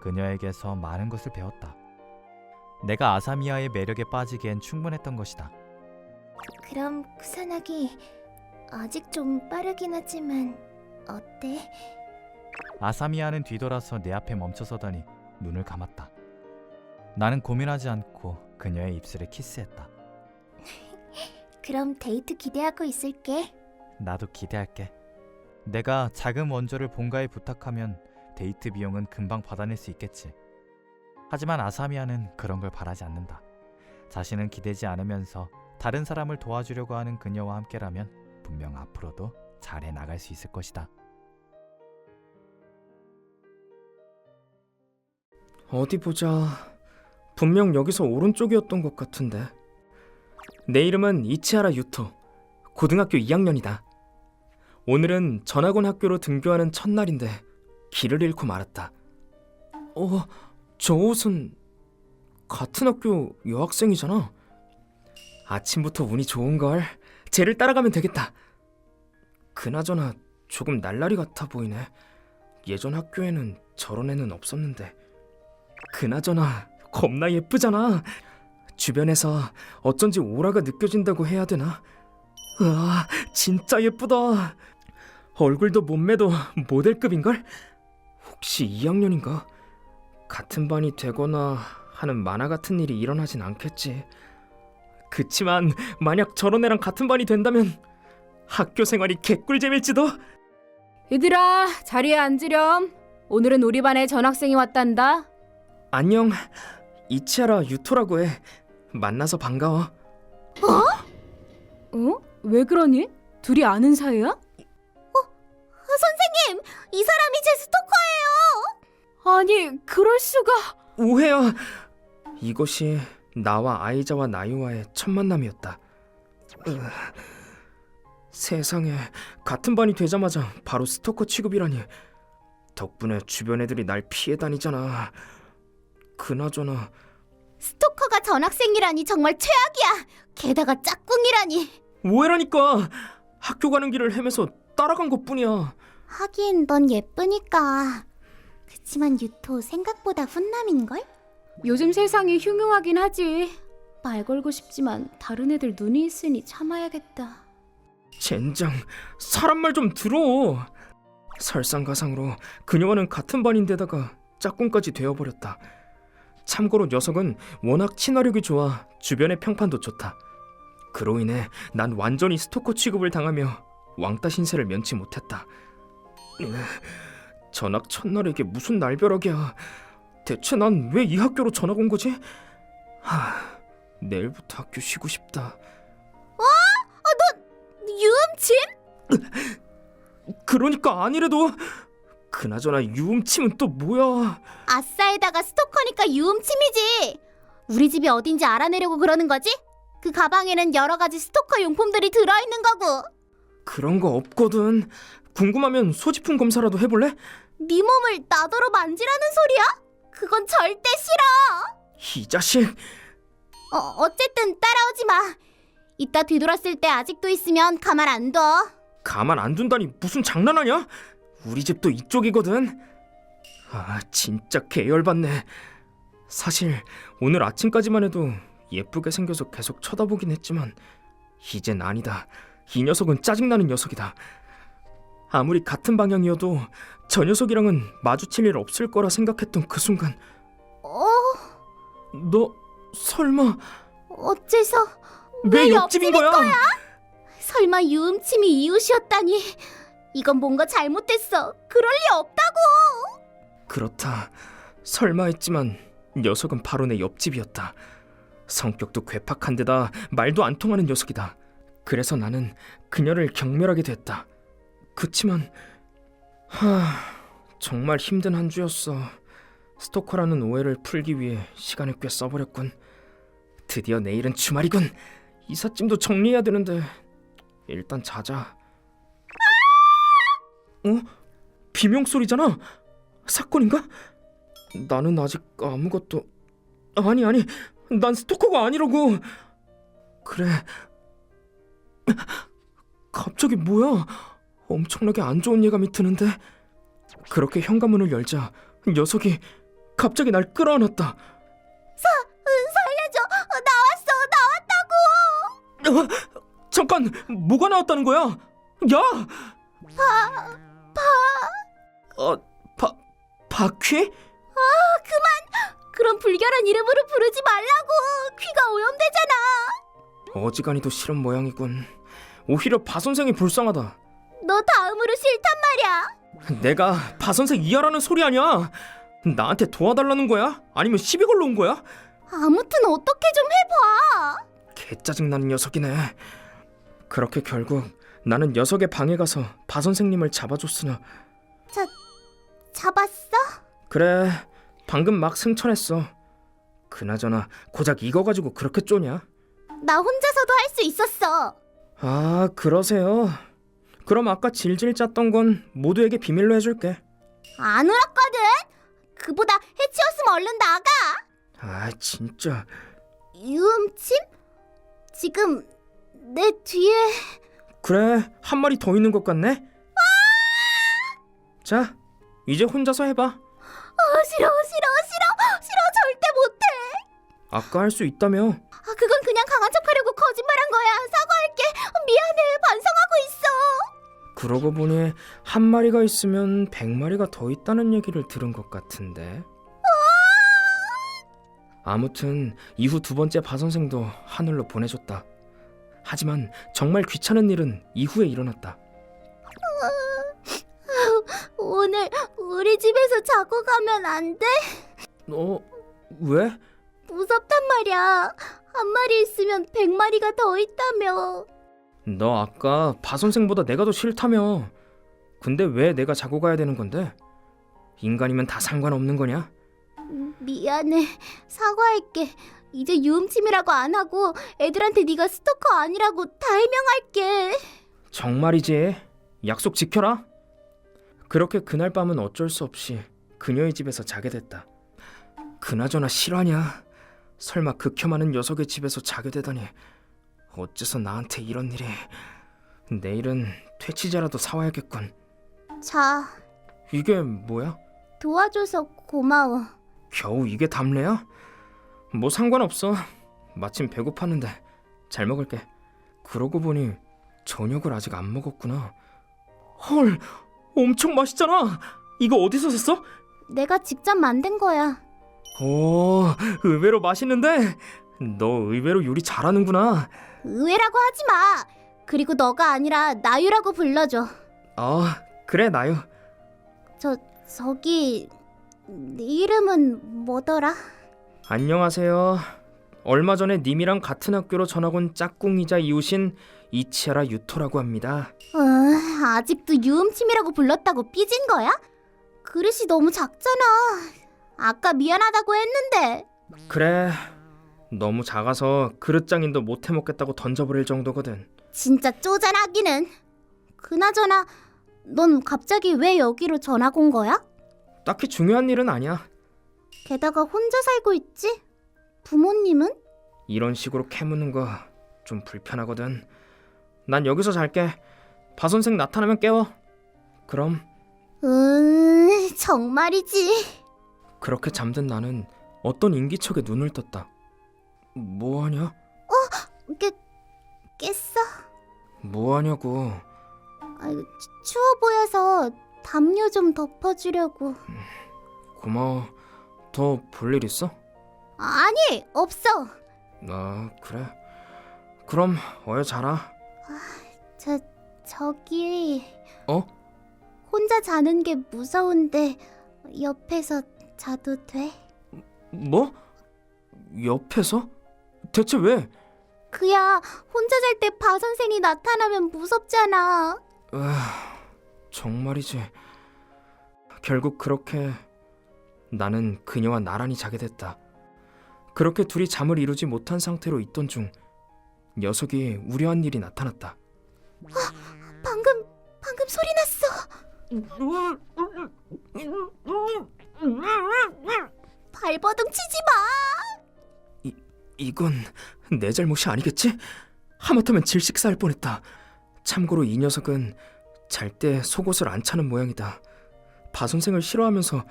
그녀에게서 많은 것을 배웠다. 내가 아사미야의 매력에 빠지기엔 충분했던 것이다. 그럼 쿠사나기, 아직 좀 빠르긴 하지만 어때? 아사미야는 뒤돌아서 내 앞에 멈춰서더니 눈을 감았다. 나는 고민하지 않고 그녀의 입술에 키스했다. 그럼 데이트 기대하고 있을게. 나도 기대할게. 내가 자금 원조를 본가에 부탁하면 데이트 비용은 금방 받아낼 수 있겠지. 하지만 아사미야는 그런 걸 바라지 않는다. 자신은 기대지 않으면서 다른 사람을 도와주려고 하는 그녀와 함께라면 분명 앞으로도 잘해 나갈 수 있을 것이다. 어디 보자. 분명 여기서 오른쪽이었던 것 같은데. 내 이름은 이치하라 유토. 고등학교 2학년이다. 오늘은 전학원 학교로 등교하는 첫날인데 길을 잃고 말았다. 저 옷은 같은 학교 여학생이잖아. 아침부터 운이 좋은걸. 쟤를 따라가면 되겠다. 그나저나 조금 날라리 같아 보이네. 예전 학교에는 저런 애는 없었는데. 그나저나 겁나 예쁘잖아. 주변에서 어쩐지 오라가 느껴진다고 해야 되나? 우와, 진짜 예쁘다. 얼굴도 몸매도 모델급인걸? 혹시 2학년인가? 같은 반이 되거나 하는 만화 같은 일이 일어나진 않겠지. 그치만 만약 저런 애랑 같은 반이 된다면 학교 생활이 개꿀잼일지도. 얘들아, 자리에 앉으렴. 오늘은 우리 반에 전학생이 왔단다. 안녕, 이치하라 유토라고 해. 만나서 반가워. 어? 왜 그러니? 둘이 아는 사이야? 선생님, 이 사람이 제 스토커예요. 아니, 그럴 수가. 오해야. 이것이 나와 아이자와 나유와의 첫 만남이었다. 세상에, 같은 반이 되자마자 바로 스토커 취급이라니. 덕분에 주변 애들이 날 피해 다니잖아. 그나저나 스토커가 전학생이라니 정말 최악이야. 게다가 짝꿍이라니. 오해라니까. 학교 가는 길을 헤매서 따라간 것뿐이야. 하긴 넌 예쁘니까. 그치만 유토 생각보다 훈남인걸? 요즘 세상이 흉흉하긴 하지. 말 걸고 싶지만 다른 애들 눈이 있으니 참아야겠다. 젠장, 사람 말 좀 들어. 설상가상으로 그녀와는 같은 반인데다가 짝꿍까지 되어버렸다. 참고로 녀석은 워낙 친화력이 좋아 주변의 평판도 좋다. 그로 인해 난 완전히 스토커 취급을 당하며 왕따 신세를 면치 못했다. 전학 첫날에 이게 무슨 날벼락이야. 대체 난 왜 이 학교로 전학 온 거지? 내일부터 학교 쉬고 싶다. 유음침? 그러니까 아니래도. 그나저나 유음침은 또 뭐야? 아싸에다가 스토커니까 유음침이지. 우리 집이 어딘지 알아내려고 그러는 거지? 그 가방에는 여러 가지 스토커 용품들이 들어있는 거고. 그런 거 없거든. 궁금하면 소지품 검사라도 해볼래? 네 몸을 나더러 만지라는 소리야? 그건 절대 싫어. 이 자식. 어쨌든 따라오지 마. 이따 뒤돌았을 때 아직도 있으면 가만 안 둬. 가만 안 둔다니 무슨 장난하냐? 우리 집도 이쪽이거든. 진짜 개열받네. 사실 오늘 아침까지만 해도 예쁘게 생겨서 계속 쳐다보긴 했지만 이젠 아니다. 이 녀석은 짜증나는 녀석이다. 아무리 같은 방향이어도 저 녀석이랑은 마주칠 일 없을 거라 생각했던 그 순간, 너 설마 어째서 내 옆집인 거야? 설마 유음침이 이웃이었다니. 이건 뭔가 잘못됐어. 그럴 리 없다고. 그렇다. 설마 했지만 녀석은 바로 내 옆집이었다. 성격도 괴팍한 데다 말도 안 통하는 녀석이다. 그래서 나는 그녀를 경멸하게 됐다. 그치만 정말 힘든 한 주였어. 스토커라는 오해를 풀기 위해 시간을 꽤 써버렸군. 드디어 내일은 주말이군. 이삿짐도 정리해야 되는데 일단 자자. 비명 소리잖아. 사건인가? 나는 아직 아무것도 아니 난 스토커가 아니라고. 그래. 갑자기 뭐야? 엄청나게 안 좋은 예감이 드는데. 그렇게 현관문을 열자 녀석이 갑자기 날 끌어안았다. 살려줘. 나왔다고. 잠깐, 뭐가 나왔다는 거야? 야! 바퀴? 그런 불결한 이름으로 부르지 말라고. 귀가 오염되잖아. 어지간히도 싫은 모양이군. 오히려 바 선생이 불쌍하다. 너 다음으로 싫단 말이야. 내가 바 선생 이하라는 소리 아니야. 나한테 도와달라는 거야? 아니면 시비 걸러 온 거야? 아무튼 어떻게 좀 해봐. 개짜증나는 녀석이네. 그렇게 결국 나는 녀석의 방에 가서 바 선생님을 잡아줬으나. 잡았어? 그래, 방금 막 승천했어. 그나저나 고작 이거 가지고 그렇게 쪼냐? 나 혼자서도 할 수 있었어. 아, 그러세요. 그럼 아까 질질 짰던 건 모두에게 비밀로 해줄게. 안 울었거든. 그보다 해치웠으면 얼른 나가. 아, 진짜. 유음침? 지금 내 뒤에. 그래, 한 마리 더 있는 것 같네. 자, 이제 혼자서 해봐. 싫어. 절대 못해. 아까 할 수 있다며. 그건 그냥 강한 척하려고 거짓말한 거야. 사과할게. 미안해. 반성하고 있어. 그러고 보니 한 마리가 있으면 100마리가 더 있다는 얘기를 들은 것 같은데. 아무튼 이후 두 번째 바 선생도 하늘로 보내줬다. 하지만 정말 귀찮은 일은 이후에 일어났다. 오늘 우리 집에서 자고 가면 안 돼? 왜? 무섭단 말이야. 한 마리 있으면 100마리가 더 있다며. 너 아까 바 선생보다 내가 더 싫다며. 근데 왜 내가 자고 가야 되는 건데? 인간이면 다 상관없는 거냐? 미안해. 사과할게. 이제 유음침이라고 안 하고 애들한테 네가 스토커 아니라고 다 해명할게. 정말이지. 약속 지켜라. 그렇게 그날 밤은 어쩔 수 없이 그녀의 집에서 자게 됐다. 그나저나 실화냐? 설마 극혐하는 녀석의 집에서 자게 되다니. 어째서 나한테 이런 일이. 내일은 퇴치제라도 사와야겠군. 자, 이게 뭐야? 도와줘서 고마워. 겨우 이게 답례야? 뭐 상관없어. 마침 배고팠는데 잘 먹을게. 그러고 보니 저녁을 아직 안 먹었구나. 헐, 엄청 맛있잖아. 이거 어디서 샀어? 내가 직접 만든 거야. 오, 의외로 맛있는데? 너 의외로 요리 잘하는구나. 의외라고 하지 마. 그리고 너가 아니라 나유라고 불러줘. 그래, 나유. 저기 네 이름은 뭐더라? 안녕하세요. 얼마 전에 님이랑 같은 학교로 전학 온 짝꿍이자 이웃인 이치하라 유토라고 합니다. 아직도 유음침이라고 불렀다고 삐진 거야? 그릇이 너무 작잖아. 아까 미안하다고 했는데. 그래, 너무 작아서 그릇장인도 못 해먹겠다고 던져버릴 정도거든. 진짜 쪼잔하기는. 그나저나 넌 갑자기 왜 여기로 전학 온 거야? 딱히 중요한 일은 아니야. 게다가 혼자 살고 있지? 부모님은? 이런 식으로 캐묻는 거 좀 불편하거든. 난 여기서 잘게. 바 선생 나타나면 깨워. 그럼. 정말이지. 그렇게 잠든 나는 어떤 인기척에 눈을 떴다. 뭐하냐? 깼어? 뭐하냐고. 추워 보여서 담요 좀 덮어주려고. 고마워. 더 볼 일 있어? 아니, 없어. 그래. 그럼 어여 자라. 저기... 혼자 자는 게 무서운데 옆에서 자도 돼? 뭐? 옆에서? 대체 왜? 그야 혼자 잘 때 바 선생이 나타나면 무섭잖아. 정말이지. 결국 그렇게 나는 그녀와 나란히 자게 됐다. 그렇게 둘이 잠을 이루지 못한 상태로 있던 중 녀석이 우려한 일이 나타났다. 방금 소리 났어. 발버둥 치지 마. 이건 내 잘못이 아니겠지? 하마터면 질식사할 뻔했다. 참고로 이 녀석은 잘 때 속옷을 안 차는 모양이다. 바 선생을 싫어하면서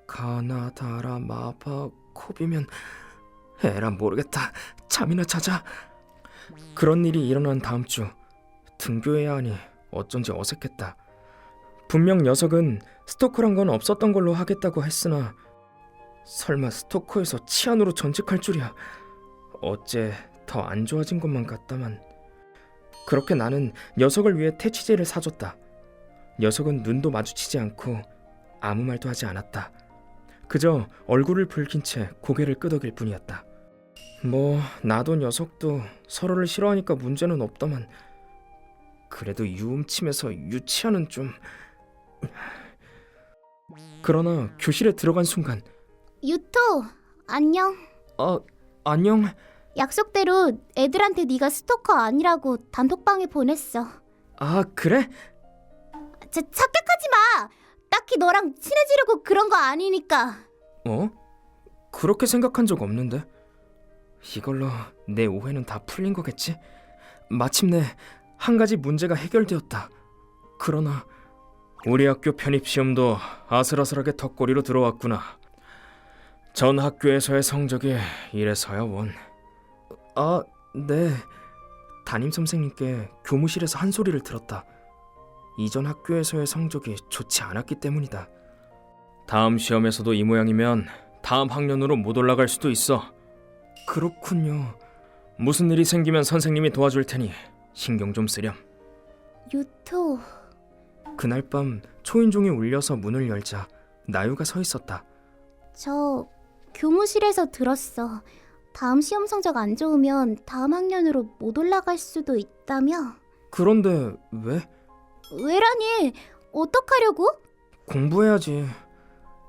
가나다라 마바 코비면 에라 모르겠다. 잠이나 자자. 그런 일이 일어난 다음 주 등교해야 하니 어쩐지 어색했다. 분명 녀석은 스토커란 건 없었던 걸로 하겠다고 했으나 설마 스토커에서 치안으로 전직할 줄이야. 어째 더 안 좋아진 것만 같다만. 그렇게 나는 녀석을 위해 퇴치제를 사줬다. 녀석은 눈도 마주치지 않고 아무 말도 하지 않았다. 그저 얼굴을 붉힌 채 고개를 끄덕일 뿐이었다. 뭐 나도 녀석도 서로를 싫어하니까 문제는 없다만 그래도 유음침에서 유치하는 좀... 그러나 교실에 들어간 순간 유토, 안녕. 안녕. 약속대로 애들한테 네가 스토커 아니라고 단톡방에 보냈어. 그래? 착각하지 마. 딱히 너랑 친해지려고 그런 거 아니니까. 그렇게 생각한 적 없는데. 이걸로 내 오해는 다 풀린 거겠지? 마침내 한 가지 문제가 해결되었다. 그러나 우리 학교 편입시험도 아슬아슬하게 턱걸이로 들어왔구나. 전 학교에서의 성적이 이래서야 원. 네. 담임선생님께 교무실에서 한 소리를 들었다. 이전 학교에서의 성적이 좋지 않았기 때문이다. 다음 시험에서도 이 모양이면 다음 학년으로 못 올라갈 수도 있어. 그렇군요. 무슨 일이 생기면 선생님이 도와줄 테니 신경 좀 쓰렴. 유토. 그날 밤 초인종이 울려서 문을 열자 나유가 서 있었다. 저 교무실에서 들었어. 다음 시험 성적 안 좋으면 다음 학년으로 못 올라갈 수도 있다며. 그런데 왜? 왜라니? 어떡하려고? 공부해야지.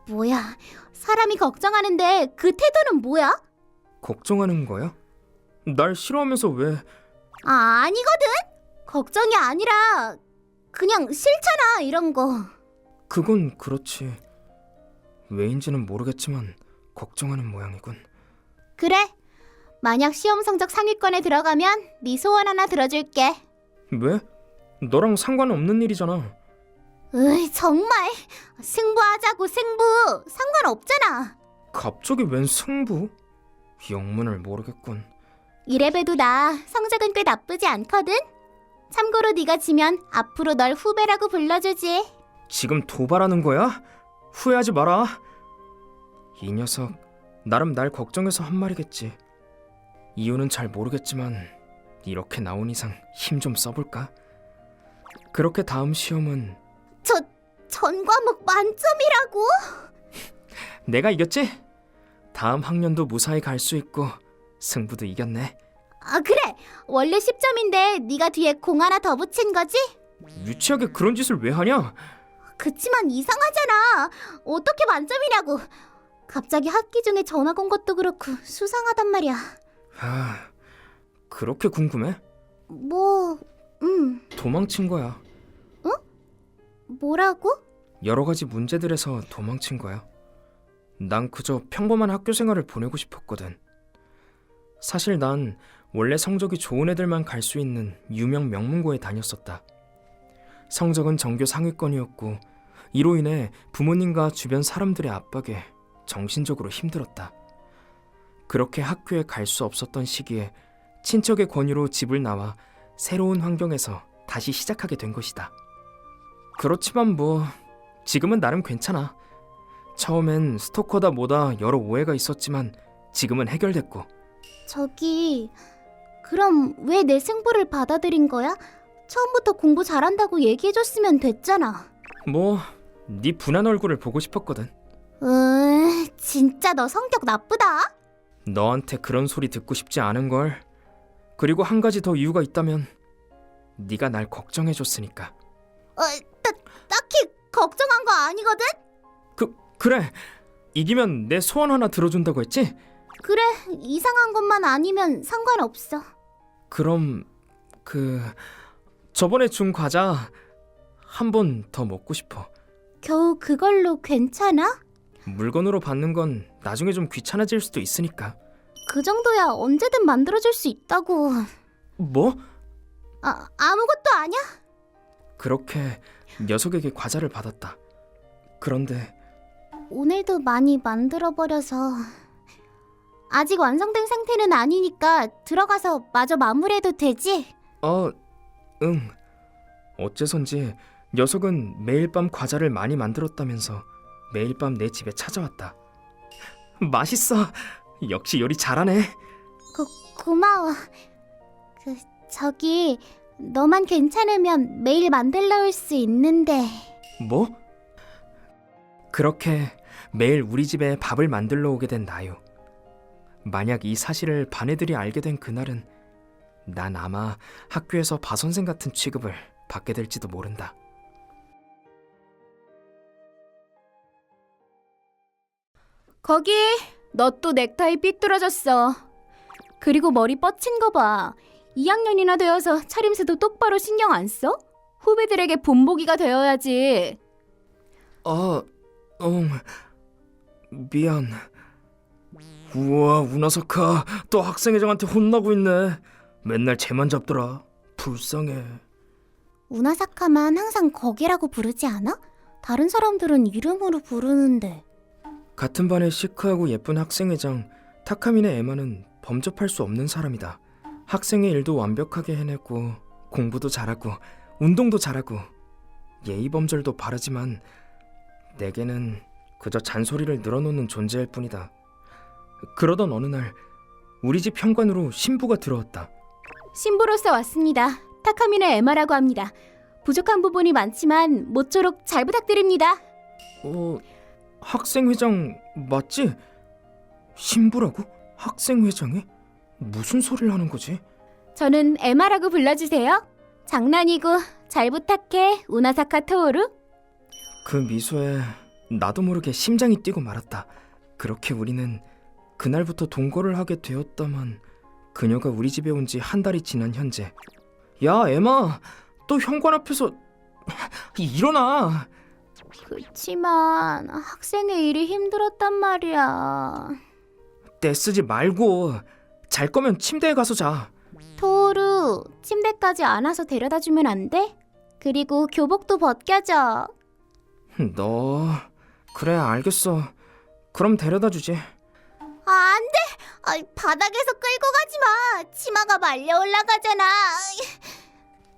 뭐야, 사람이 걱정하는데 그 태도는 뭐야? 걱정하는 거야? 날 싫어하면서 왜? 아니거든. 걱정이 아니라 그냥 싫잖아, 이런 거. 그건 그렇지. 왜인지는 모르겠지만 걱정하는 모양이군. 그래, 만약 시험 성적 상위권에 들어가면 네 소원 하나 들어줄게. 왜? 너랑 상관없는 일이잖아. 으이, 정말. 승부하자고, 승부. 상관없잖아. 갑자기 웬 승부? 영문을 모르겠군. 이래봬도 나 성적은 꽤 나쁘지 않거든. 참고로 네가 지면 앞으로 널 후배라고 불러주지. 지금 도발하는 거야? 후회하지 마라. 이 녀석 나름 날 걱정해서 한 말이겠지. 이유는 잘 모르겠지만 이렇게 나온 이상 힘 좀 써볼까? 그렇게 다음 시험은 전 과목 만점이라고? 내가 이겼지? 다음 학년도 무사히 갈 수 있고 승부도 이겼네. 그래. 원래 10점인데 네가 뒤에 공 하나 더 붙인 거지? 유치하게 그런 짓을 왜 하냐? 그치만 이상하잖아. 어떻게 만점이냐고. 갑자기 학기 중에 전학 온 것도 그렇고 수상하단 말이야. 그렇게 궁금해? 뭐... 도망친 거야. 뭐라고? 여러 가지 문제들에서 도망친 거야. 난 그저 평범한 학교 생활을 보내고 싶었거든. 사실 난 원래 성적이 좋은 애들만 갈 수 있는 유명 명문고에 다녔었다. 성적은 전교 상위권이었고 이로 인해 부모님과 주변 사람들의 압박에 정신적으로 힘들었다. 그렇게 학교에 갈 수 없었던 시기에 친척의 권유로 집을 나와 새로운 환경에서 다시 시작하게 된 것이다. 그렇지만 뭐 지금은 나름 괜찮아. 처음엔 스토커다 뭐다 여러 오해가 있었지만 지금은 해결됐고. 저기... 그럼 왜 내 승부를 받아들인 거야? 처음부터 공부 잘한다고 얘기해줬으면 됐잖아. 뭐 네 분한 얼굴을 보고 싶었거든. 진짜 너 성격 나쁘다. 너한테 그런 소리 듣고 싶지 않은걸. 그리고 한 가지 더 이유가 있다면 네가 날 걱정해줬으니까. 딱히 걱정한 거 아니거든? 그래. 이기면 내 소원 하나 들어준다고 했지? 그래, 이상한 것만 아니면 상관없어. 그럼 저번에 준 과자 한 번 더 먹고 싶어. 겨우 그걸로 괜찮아? 물건으로 받는 건 나중에 좀 귀찮아질 수도 있으니까. 그 정도야 언제든 만들어줄 수 있다고. 뭐? 아무것도 아니야? 그렇게 녀석에게 과자를 받았다. 그런데 오늘도 많이 만들어버려서 아직 완성된 상태는 아니니까 들어가서 마저 마무리해도 되지? 응. 어째선지 녀석은 매일 밤 과자를 많이 만들었다면서 매일 밤 내 집에 찾아왔다. 맛있어. 역시 요리 잘하네. 고마워. 저기 너만 괜찮으면 매일 만들러 올 수 있는데. 뭐? 그렇게 매일 우리 집에 밥을 만들러 오게 된 나유. 만약 이 사실을 반애들이 알게 된 그날은 난 아마 학교에서 바선생 같은 취급을 받게 될지도 모른다. 거기 너 또 넥타이 삐뚤어졌어. 그리고 머리 뻗친 거 봐. 2학년이나 되어서 차림새도 똑바로 신경 안 써? 후배들에게 본보기가 되어야지. 미안. 우와, 우나사카 또 학생회장한테 혼나고 있네. 맨날 쟤만 잡더라. 불쌍해. 우나사카만 항상 거기라고 부르지 않아? 다른 사람들은 이름으로 부르는데. 같은 반의 시크하고 예쁜 학생회장 타카미네 에마는 범접할 수 없는 사람이다. 학생의 일도 완벽하게 해내고 공부도 잘하고 운동도 잘하고 예의범절도 바르지만 내게는 그저 잔소리를 늘어놓는 존재일 뿐이다. 그러던 어느 날 우리 집 현관으로 신부가 들어왔다. 신부로서 왔습니다. 타카미네 에마라고 합니다. 부족한 부분이 많지만 모쪼록 잘 부탁드립니다. 학생회장 맞지? 신부라고? 학생회장이? 무슨 소리를 하는 거지? 저는 에마라고 불러주세요. 장난이고 잘 부탁해, 우나사카 토오루. 그 미소에 나도 모르게 심장이 뛰고 말았다. 그렇게 우리는 그날부터 동거를 하게 되었다만 그녀가 우리 집에 온 지 한 달이 지난 현재. 야, 에마, 또 현관 앞에서 일어나. 그치만 학생의 일이 힘들었단 말이야. 떼쓰지 말고 잘 거면 침대에 가서 자. 토오루, 침대까지 안아서 데려다 주면 안 돼? 그리고 교복도 벗겨줘. 너 그래, 알겠어. 그럼 데려다 주지. 안 돼! 바닥에서 끌고 가지 마! 치마가 말려 올라가잖아.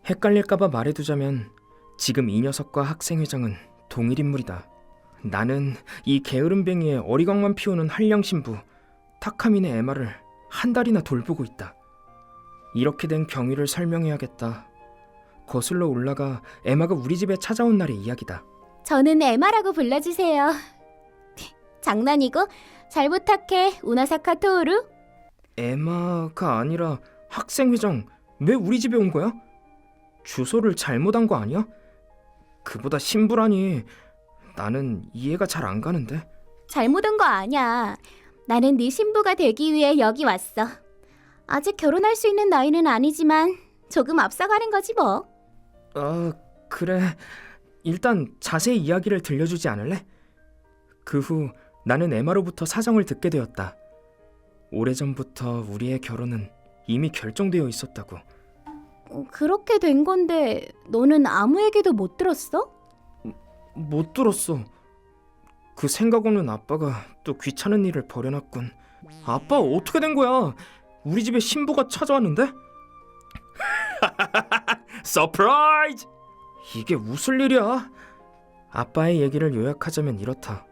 헷갈릴까봐 말해두자면 지금 이 녀석과 학생회장은 동일 인물이다. 나는 이 게으름뱅이의 어리광만 피우는 한량 신부 타카미네 에마를 한 달이나 돌보고 있다. 이렇게 된 경위를 설명해야겠다. 거슬러 올라가 에마가 우리 집에 찾아온 날의 이야기다. 저는 에마라고 불러주세요. 장난이고 잘 부탁해, 우나사카 토오루. 에마가 아니라 학생회장, 왜 우리 집에 온 거야? 주소를 잘못한 거 아니야? 그보다 신부라니. 나는 이해가 잘 안 가는데. 잘못 온 거 아니야. 나는 네 신부가 되기 위해 여기 왔어. 아직 결혼할 수 있는 나이는 아니지만 조금 앞서가는 거지 뭐. 그래. 일단 자세히 이야기를 들려주지 않을래? 그 후 나는 에마로부터 사정을 듣게 되었다. 오래전부터 우리의 결혼은 이미 결정되어 있었다고. 그렇게 된 건데 너는 아무 얘기도 못 들었어? 못 들었어. 그 생각오는 아빠가 또 귀찮은 일을 벌여놨군. 아빠, 어떻게 된 거야? 우리 집에 신부가 찾아왔는데? 서프라이즈! 이게 무슨 일이야? 아빠의 얘기를 요약하자면 이렇다.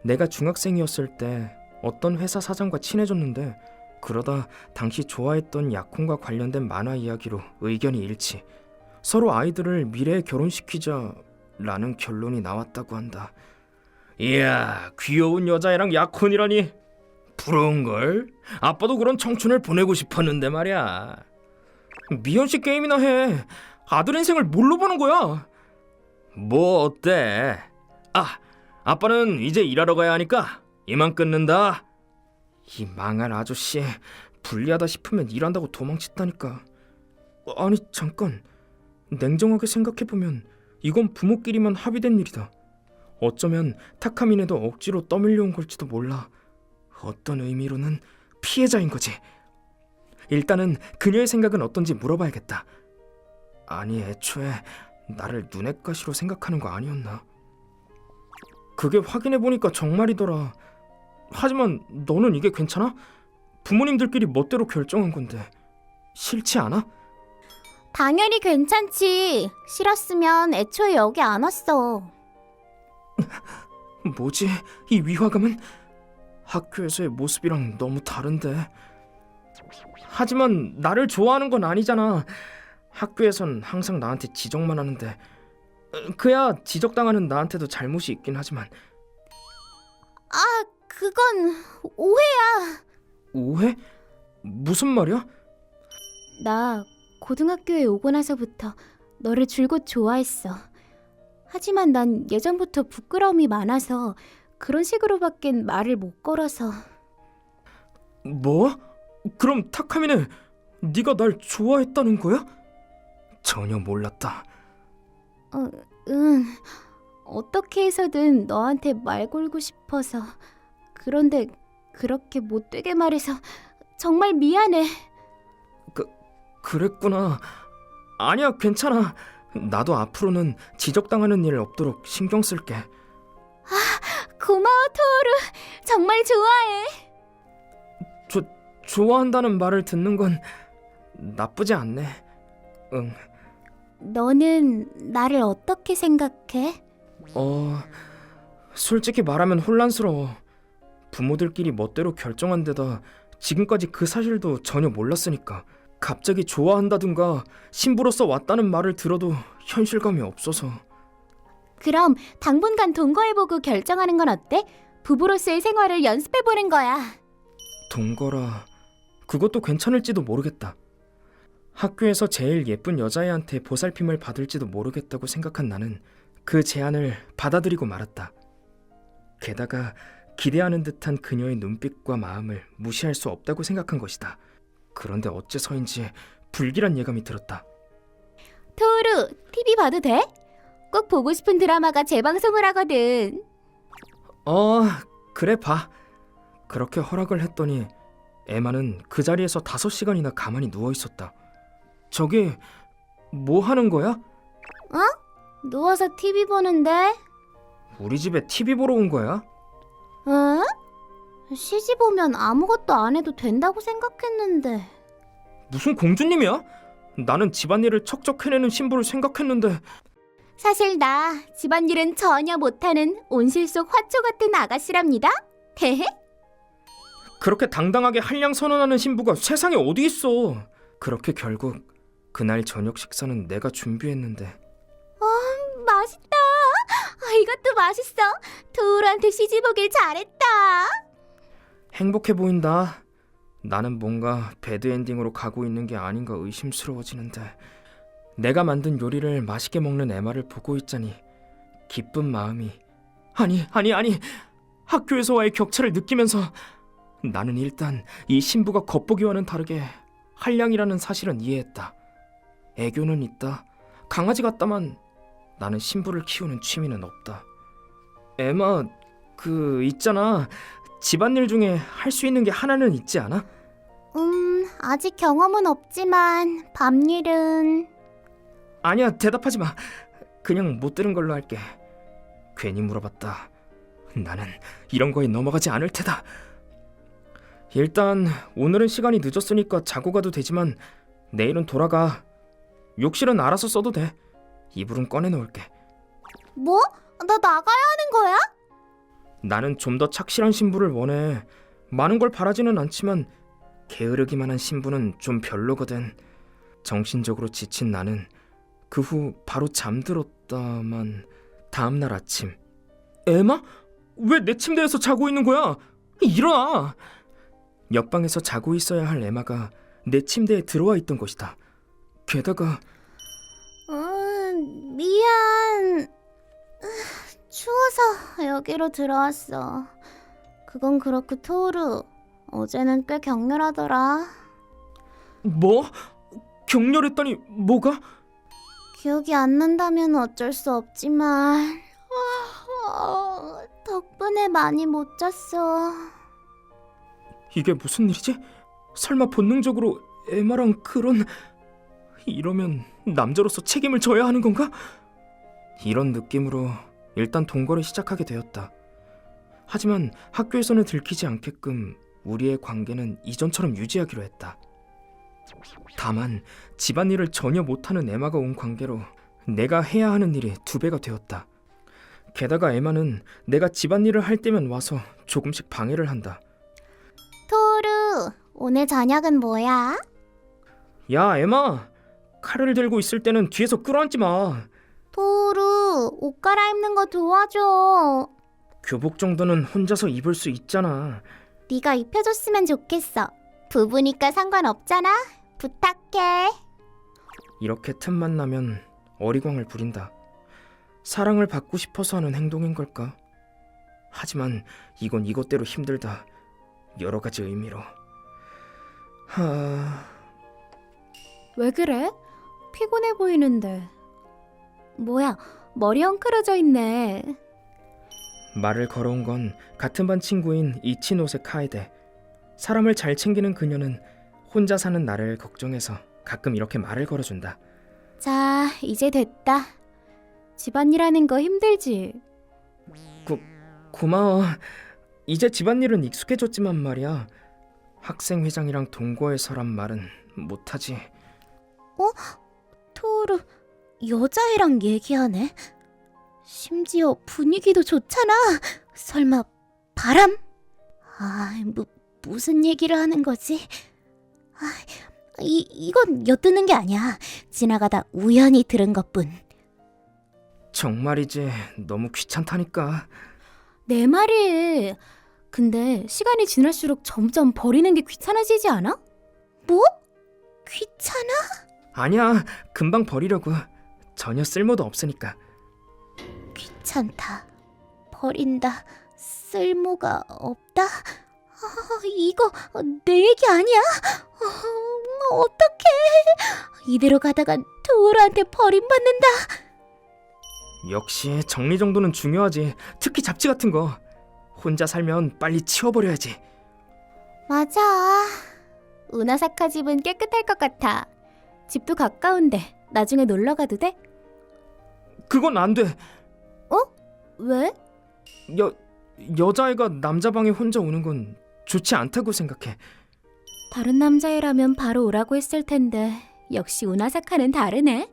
내가 중학생이었을 때 어떤 회사 사장과 친해졌는데 그러다 당시 좋아했던 약혼과 관련된 만화 이야기로 의견이 일치. 서로 아이들을 미래에 결혼시키자라는 결론이 나왔다고 한다. 이야, 귀여운 여자애랑 약혼이라니 부러운걸? 아빠도 그런 청춘을 보내고 싶었는데 말이야. 미연씨 게임이나 해. 아들 인생을 뭘로 보는 거야? 뭐 어때? 아빠는 이제 일하러 가야 하니까 이만 끊는다. 이 망할 아저씨, 불리하다 싶으면 일한다고 도망쳤다니까. 아니 잠깐, 냉정하게 생각해보면 이건 부모끼리만 합의된 일이다. 어쩌면 타카미네도 억지로 떠밀려온 걸지도 몰라. 어떤 의미로는 피해자인 거지. 일단은 그녀의 생각은 어떤지 물어봐야겠다. 아니 애초에 나를 눈엣 가시로 생각하는 거 아니었나? 그게 확인해보니까 정말이더라. 하지만 너는 이게 괜찮아? 부모님들끼리 멋대로 결정한 건데 싫지 않아? 당연히 괜찮지. 싫었으면 애초에 여기 안 왔어. 뭐지? 이 위화감은? 학교에서의 모습이랑 너무 다른데. 하지만 나를 좋아하는 건 아니잖아. 학교에선 항상 나한테 지적만 하는데 그야 지적당하는 나한테도 잘못이 있긴 하지만. 아, 그건 오해야. 오해? 무슨 말이야? 나 고등학교에 오고 나서부터 너를 줄곧 좋아했어. 하지만 난 예전부터 부끄러움이 많아서 그런 식으로밖엔 말을 못 걸어서. 뭐? 그럼 타카미네, 네가 날 좋아했다는 거야? 전혀 몰랐다. 응. 어떻게 해서든 너한테 말 걸고 싶어서. 그런데 그렇게 못되게 말해서 정말 미안해. 그랬구나. 아니야, 괜찮아. 나도 앞으로는 지적당하는 일 없도록 신경 쓸게. 고마워, 토오루. 정말 좋아해. 좋아한다는 말을 듣는 건 나쁘지 않네. 응. 너는 나를 어떻게 생각해? 솔직히 말하면 혼란스러워. 부모들끼리 멋대로 결정한 데다 지금까지 그 사실도 전혀 몰랐으니까 갑자기 좋아한다든가 신부로서 왔다는 말을 들어도 현실감이 없어서. 그럼 당분간 동거해보고 결정하는 건 어때? 부부로서의 생활을 연습해보는 거야. 동거라, 그것도 괜찮을지도 모르겠다. 학교에서 제일 예쁜 여자애한테 보살핌을 받을지도 모르겠다고 생각한 나는 그 제안을 받아들이고 말았다. 게다가 기대하는 듯한 그녀의 눈빛과 마음을 무시할 수 없다고 생각한 것이다. 그런데 어째서인지 불길한 예감이 들었다. 토오루, TV 봐도 돼? 꼭 보고 싶은 드라마가 재방송을 하거든. 그래 봐. 그렇게 허락을 했더니 에마는 그 자리에서 5시간이나 가만히 누워있었다. 저게 뭐 하는 거야? 누워서 TV 보는데. 우리 집에 TV 보러 온 거야? 응? 시집 오면 아무것도 안 해도 된다고 생각했는데. 무슨 공주님이야? 나는 집안일을 척척 해내는 신부를 생각했는데. 사실 나 집안일은 전혀 못하는 온실 속 화초 같은 아가씨랍니다. 헤헤. 그렇게 당당하게 한량 선언하는 신부가 세상에 어디 있어. 그렇게 결국 그날 저녁 식사는 내가 준비했는데. 맛있다. 이것도 맛있어. 토오루한테 시집 오길 잘했다. 행복해 보인다. 나는 뭔가 배드엔딩으로 가고 있는 게 아닌가 의심스러워지는데. 내가 만든 요리를 맛있게 먹는 에마를 보고 있자니 기쁜 마음이. 아니 학교에서와의 격차를 느끼면서 나는 일단 이 신부가 겉보기와는 다르게 한량이라는 사실은 이해했다. 애교는 있다. 강아지 같다만 나는 신부를 키우는 취미는 없다. 에마, 있잖아. 집안일 중에 할 수 있는 게 하나는 있지 않아? 아직 경험은 없지만 밤일은. 아니야, 대답하지 마. 그냥 못 들은 걸로 할게. 괜히 물어봤다. 나는 이런 거에 넘어가지 않을 테다. 일단 오늘은 시간이 늦었으니까 자고 가도 되지만 내일은 돌아가. 욕실은 알아서 써도 돼. 이불은 꺼내놓을게. 뭐? 나 나가야 하는 거야? 나는 좀 더 착실한 신부를 원해. 많은 걸 바라지는 않지만 게으르기만 한 신부는 좀 별로거든. 정신적으로 지친 나는 그 후 바로 잠들었다만 다음날 아침. 에마? 왜 내 침대에서 자고 있는 거야? 일어나! 옆방에서 자고 있어야 할 에마가 내 침대에 들어와 있던 것이다. 게다가 미안. 추워서 여기로 들어왔어. 그건 그렇고 토오루, 어제는 꽤 격렬하더라. 뭐? 격렬했다니 뭐가? 기억이 안 난다면 어쩔 수 없지만 덕분에 많이 못 잤어. 이게 무슨 일이지? 설마 본능적으로 에마랑 그런... 이러면 남자로서 책임을 져야 하는 건가? 이런 느낌으로 일단 동거를 시작하게 되었다. 하지만 학교에서는 들키지 않게끔 우리의 관계는 이전처럼 유지하기로 했다. 다만 집안일을 전혀 못하는 에마가 온 관계로 내가 해야 하는 일이 2배가 되었다. 게다가 에마는 내가 집안일을 할 때면 와서 조금씩 방해를 한다. 토르, 오늘 저녁은 뭐야? 야, 에마! 칼을 들고 있을 때는 뒤에서 끌어안지 마. 토르, 옷 갈아입는 거 도와줘. 교복 정도는 혼자서 입을 수 있잖아. 네가 입혀줬으면 좋겠어. 부부니까 상관없잖아. 부탁해. 이렇게 틈만 나면 어리광을 부린다. 사랑을 받고 싶어서 하는 행동인 걸까? 하지만 이건 이것대로 힘들다. 여러 가지 의미로. 왜 그래? 피곤해 보이는데. 뭐야, 머리 엉클어져 있네. 말을 걸어온 건 같은 반 친구인 이치노세 카에데. 사람을 잘 챙기는 그녀는 혼자 사는 나를 걱정해서 가끔 이렇게 말을 걸어준다. 자, 이제 됐다. 집안일하는 거 힘들지? 고마워. 이제 집안일은 익숙해졌지만 말이야. 학생회장이랑 동거해서란 말은 못하지. 토르, 여자애랑 얘기하네. 심지어 분위기도 좋잖아. 설마 바람? 무슨 얘기를 하는 거지? 이건 엿드는 게 아니야. 지나가다 우연히 들은 것뿐. 정말이지. 너무 귀찮다니까. 내 말이. 근데 시간이 지날수록 점점 버리는 게 귀찮아지지 않아? 뭐? 귀찮아? 아니야. 금방 버리려고. 전혀 쓸모도 없으니까. 귀찮다. 버린다. 쓸모가 없다. 이거 내 얘기 아니야? 어떡해. 이대로 가다간 토르한테 버림받는다. 역시 정리정돈은 중요하지. 특히 잡지 같은 거. 혼자 살면 빨리 치워버려야지. 맞아. 우나사카 집은 깨끗할 것 같아. 집도 가까운데 나중에 놀러 가도 돼? 그건 안 돼. 왜? 여자애가 남자 방에 혼자 오는 건 좋지 않다고 생각해. 다른 남자애라면 바로 오라고 했을 텐데 역시 우나사카는 다르네.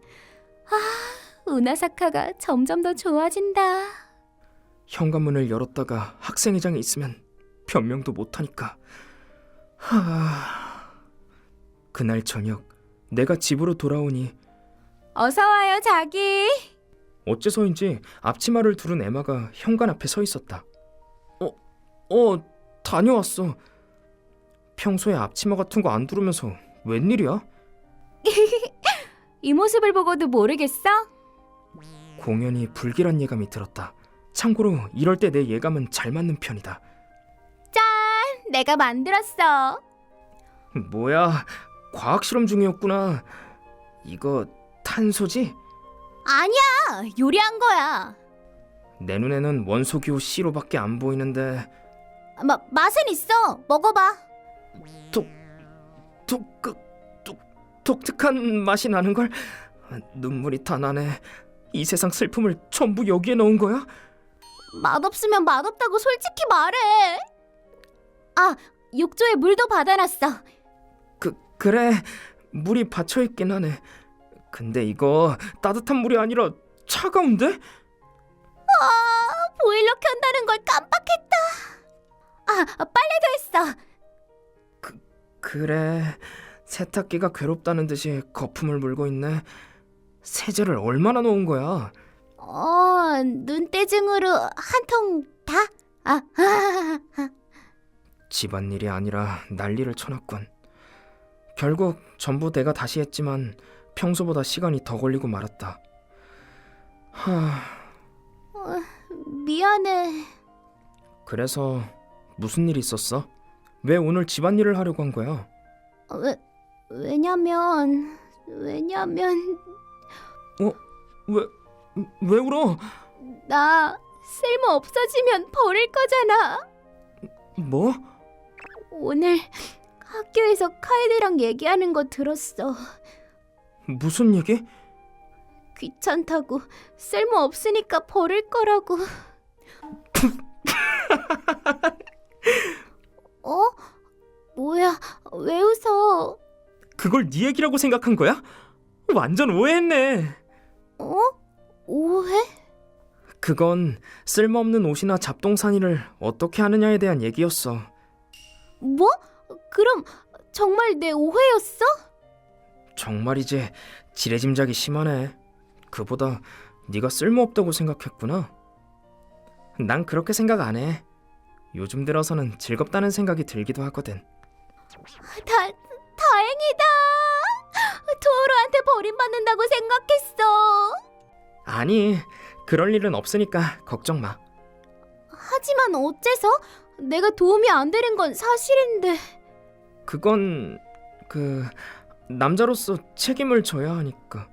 우나사카가 점점 더 좋아진다. 현관문을 열었다가 학생회장에 있으면 변명도 못하니까. 그날 저녁 내가 집으로 돌아오니 어서 와요, 자기. 어째서인지 앞치마를 두른 에마가 현관 앞에 서 있었다. 다녀왔어. 평소에 앞치마 같은 거 안 두르면서 웬일이야? 이 모습을 보고도 모르겠어? 공연히 불길한 예감이 들었다. 참고로 이럴 때 내 예감은 잘 맞는 편이다. 내가 만들었어. 뭐야, 과학 실험 중이었구나. 이거 탄소지? 아니야, 요리한 거야. 내 눈에는 원소기호 C로밖에 안 보이는데. 맛은 있어. 먹어봐. 독특한 맛이 나는걸. 눈물이 다 나네. 이 세상 슬픔을 전부 여기에 넣은 거야? 맛없으면 맛없다고 솔직히 말해. 욕조에 물도 받아놨어. 그래, 물이 받쳐있긴 하네. 근데 이거 따뜻한 물이 아니라 차가운데? 보일러 켠다는 걸 깜빡했다. 빨래도 했어. 그래, 세탁기가 괴롭다는 듯이 거품을 물고 있네. 세제를 얼마나 넣은 거야? 눈대중으로 한 통 다? 집안일이 아니라 난리를 쳐놨군. 결국 전부 내가 다시 했지만 평소보다 시간이 더 걸리고 말았다. 미안해. 그래서 무슨 일 있었어? 왜 오늘 집안일을 하려고 한 거야? 왜냐면 왜 울어? 나 쓸모 없어지면 버릴 거잖아. 뭐? 오늘 학교에서 카에데랑 얘기하는 거 들었어. 무슨 얘기? 귀찮다고 쓸모 없으니까 버릴 거라고. 어? 뭐야? 왜 웃어? 그걸 네 얘기라고 생각한 거야? 완전 오해했네. 어? 오해? 그건 쓸모없는 옷이나 잡동사니를 어떻게 하느냐에 대한 얘기였어. 뭐? 그럼 정말 내 오해였어? 정말이지. 지레짐작이 심하네. 그보다 네가 쓸모없다고 생각했구나. 난 그렇게 생각 안 해. 요즘 들어서는 즐겁다는 생각이 들기도 하거든. 다행이다. 토오루한테 버림받는다고 생각했어. 아니, 그럴 일은 없으니까 걱정 마. 하지만 어째서? 내가 도움이 안 되는 건 사실인데. 그건 남자로서 책임을 져야 하니까.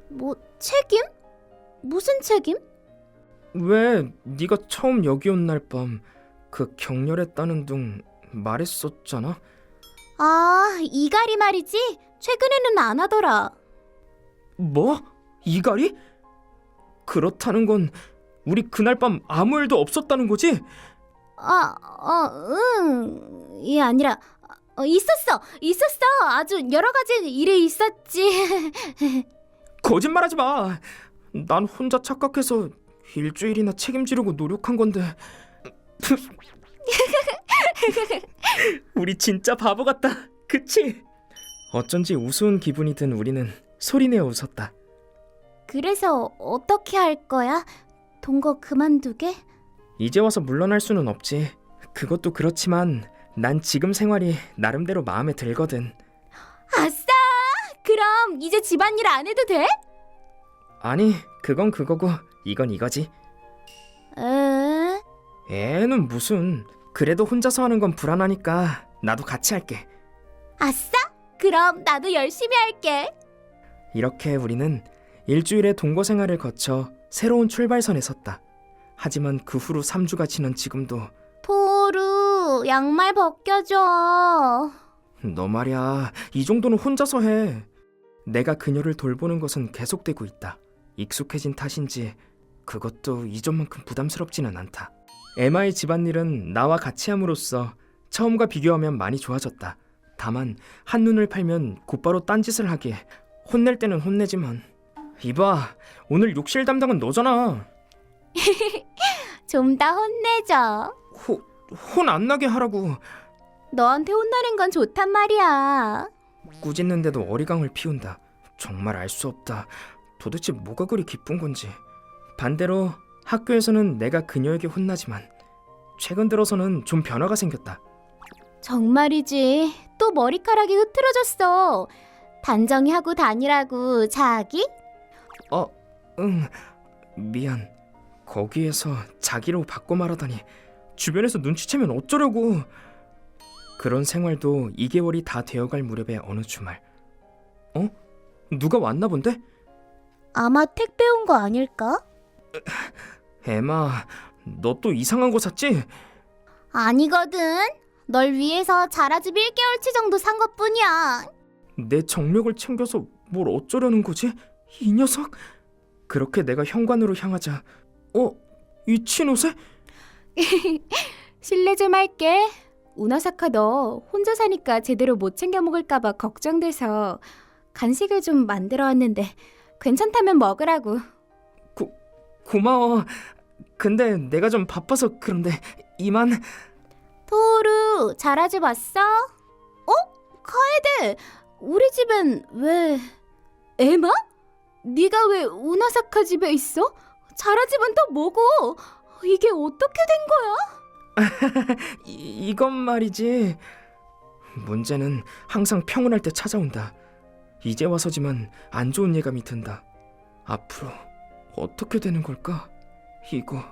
뭐 책임? 무슨 책임? 왜 네가 처음 여기 온 날 밤 그 격렬했다는 둥 말했었잖아. 아, 이갈이 말이지? 최근에는 안 하더라. 뭐? 이갈이? 그렇다는 건 우리 그날 밤 아무 일도 없었다는 거지? 응. 이 아니라 있었어. 아주 여러 가지 일이 있었지. 거짓말하지 마. 난 혼자 착각해서 일주일이나 책임지려고 노력한 건데. 우리 진짜 바보 같다. 그치? 어쩐지 우스운 기분이 든 우리는 소리내어 웃었다. 그래서 어떻게 할 거야? 동거 그만두게? 이제 와서 물러날 수는 없지. 그것도 그렇지만 난 지금 생활이 나름대로 마음에 들거든. 아싸! 그럼 이제 집안일 안 해도 돼? 아니, 그건 그거고 이건 이거지. 애는 무슨. 그래도 혼자서 하는 건 불안하니까 나도 같이 할게. 아싸! 그럼 나도 열심히 할게. 이렇게 우리는 일주일의 동거 생활을 거쳐 새로운 출발선에 섰다. 하지만 그 후로 3주가 지난 지금도 토루, 양말 벗겨줘. 너 말이야, 이 정도는 혼자서 해. 내가 그녀를 돌보는 것은 계속되고 있다. 익숙해진 탓인지 그것도 이전만큼 부담스럽지는 않다. 에마의 집안일은 나와 같이 함으로써 처음과 비교하면 많이 좋아졌다. 다만 한눈을 팔면 곧바로 딴짓을 하기에 혼낼 때는 혼내지만. 이봐, 오늘 욕실 담당은 너잖아. 좀 더 혼내줘. 혼 안 나게 하라고. 너한테 혼나는 건 좋단 말이야. 꾸짖는데도 어리광을 피운다. 정말 알 수 없다. 도대체 뭐가 그리 기쁜 건지. 반대로 학교에서는 내가 그녀에게 혼나지만 최근 들어서는 좀 변화가 생겼다. 정말이지. 또 머리카락이 흐트러졌어. 단정히 하고 다니라고, 자기? 응, 미안. 거기에서 자기로 바꿔 말하다니. 주변에서 눈치채면 어쩌려고. 그런 생활도 2개월이 다 되어갈 무렵의 어느 주말. 누가 왔나 본데? 아마 택배 온 거 아닐까? 에마, 너 또 이상한 거 샀지? 아니거든. 널 위해서 자라즙 1개월치 정도 산 것뿐이야. 내 정력을 챙겨서 뭘 어쩌려는 거지? 이 녀석? 그렇게 내가 현관으로 향하자 이 친옷에? 실례 좀 할게. 우나사카 너 혼자 사니까 제대로 못 챙겨 먹을까봐 걱정돼서 간식을 좀 만들어 왔는데 괜찮다면 먹으라고. 고마워. 근데 내가 좀 바빠서 그런데 이만. 토루, 자라즙 왔어? 카에데, 우리 집엔 왜... 에마? 네가 왜 우나사카 집에 있어? 자라즙은 또 뭐고? 이게 어떻게 된 거야? 이건 말이지. 문제는 항상 평온할 때 찾아온다. 이제 와서지만 안 좋은 예감이 든다. 앞으로 어떻게 되는 걸까? 이거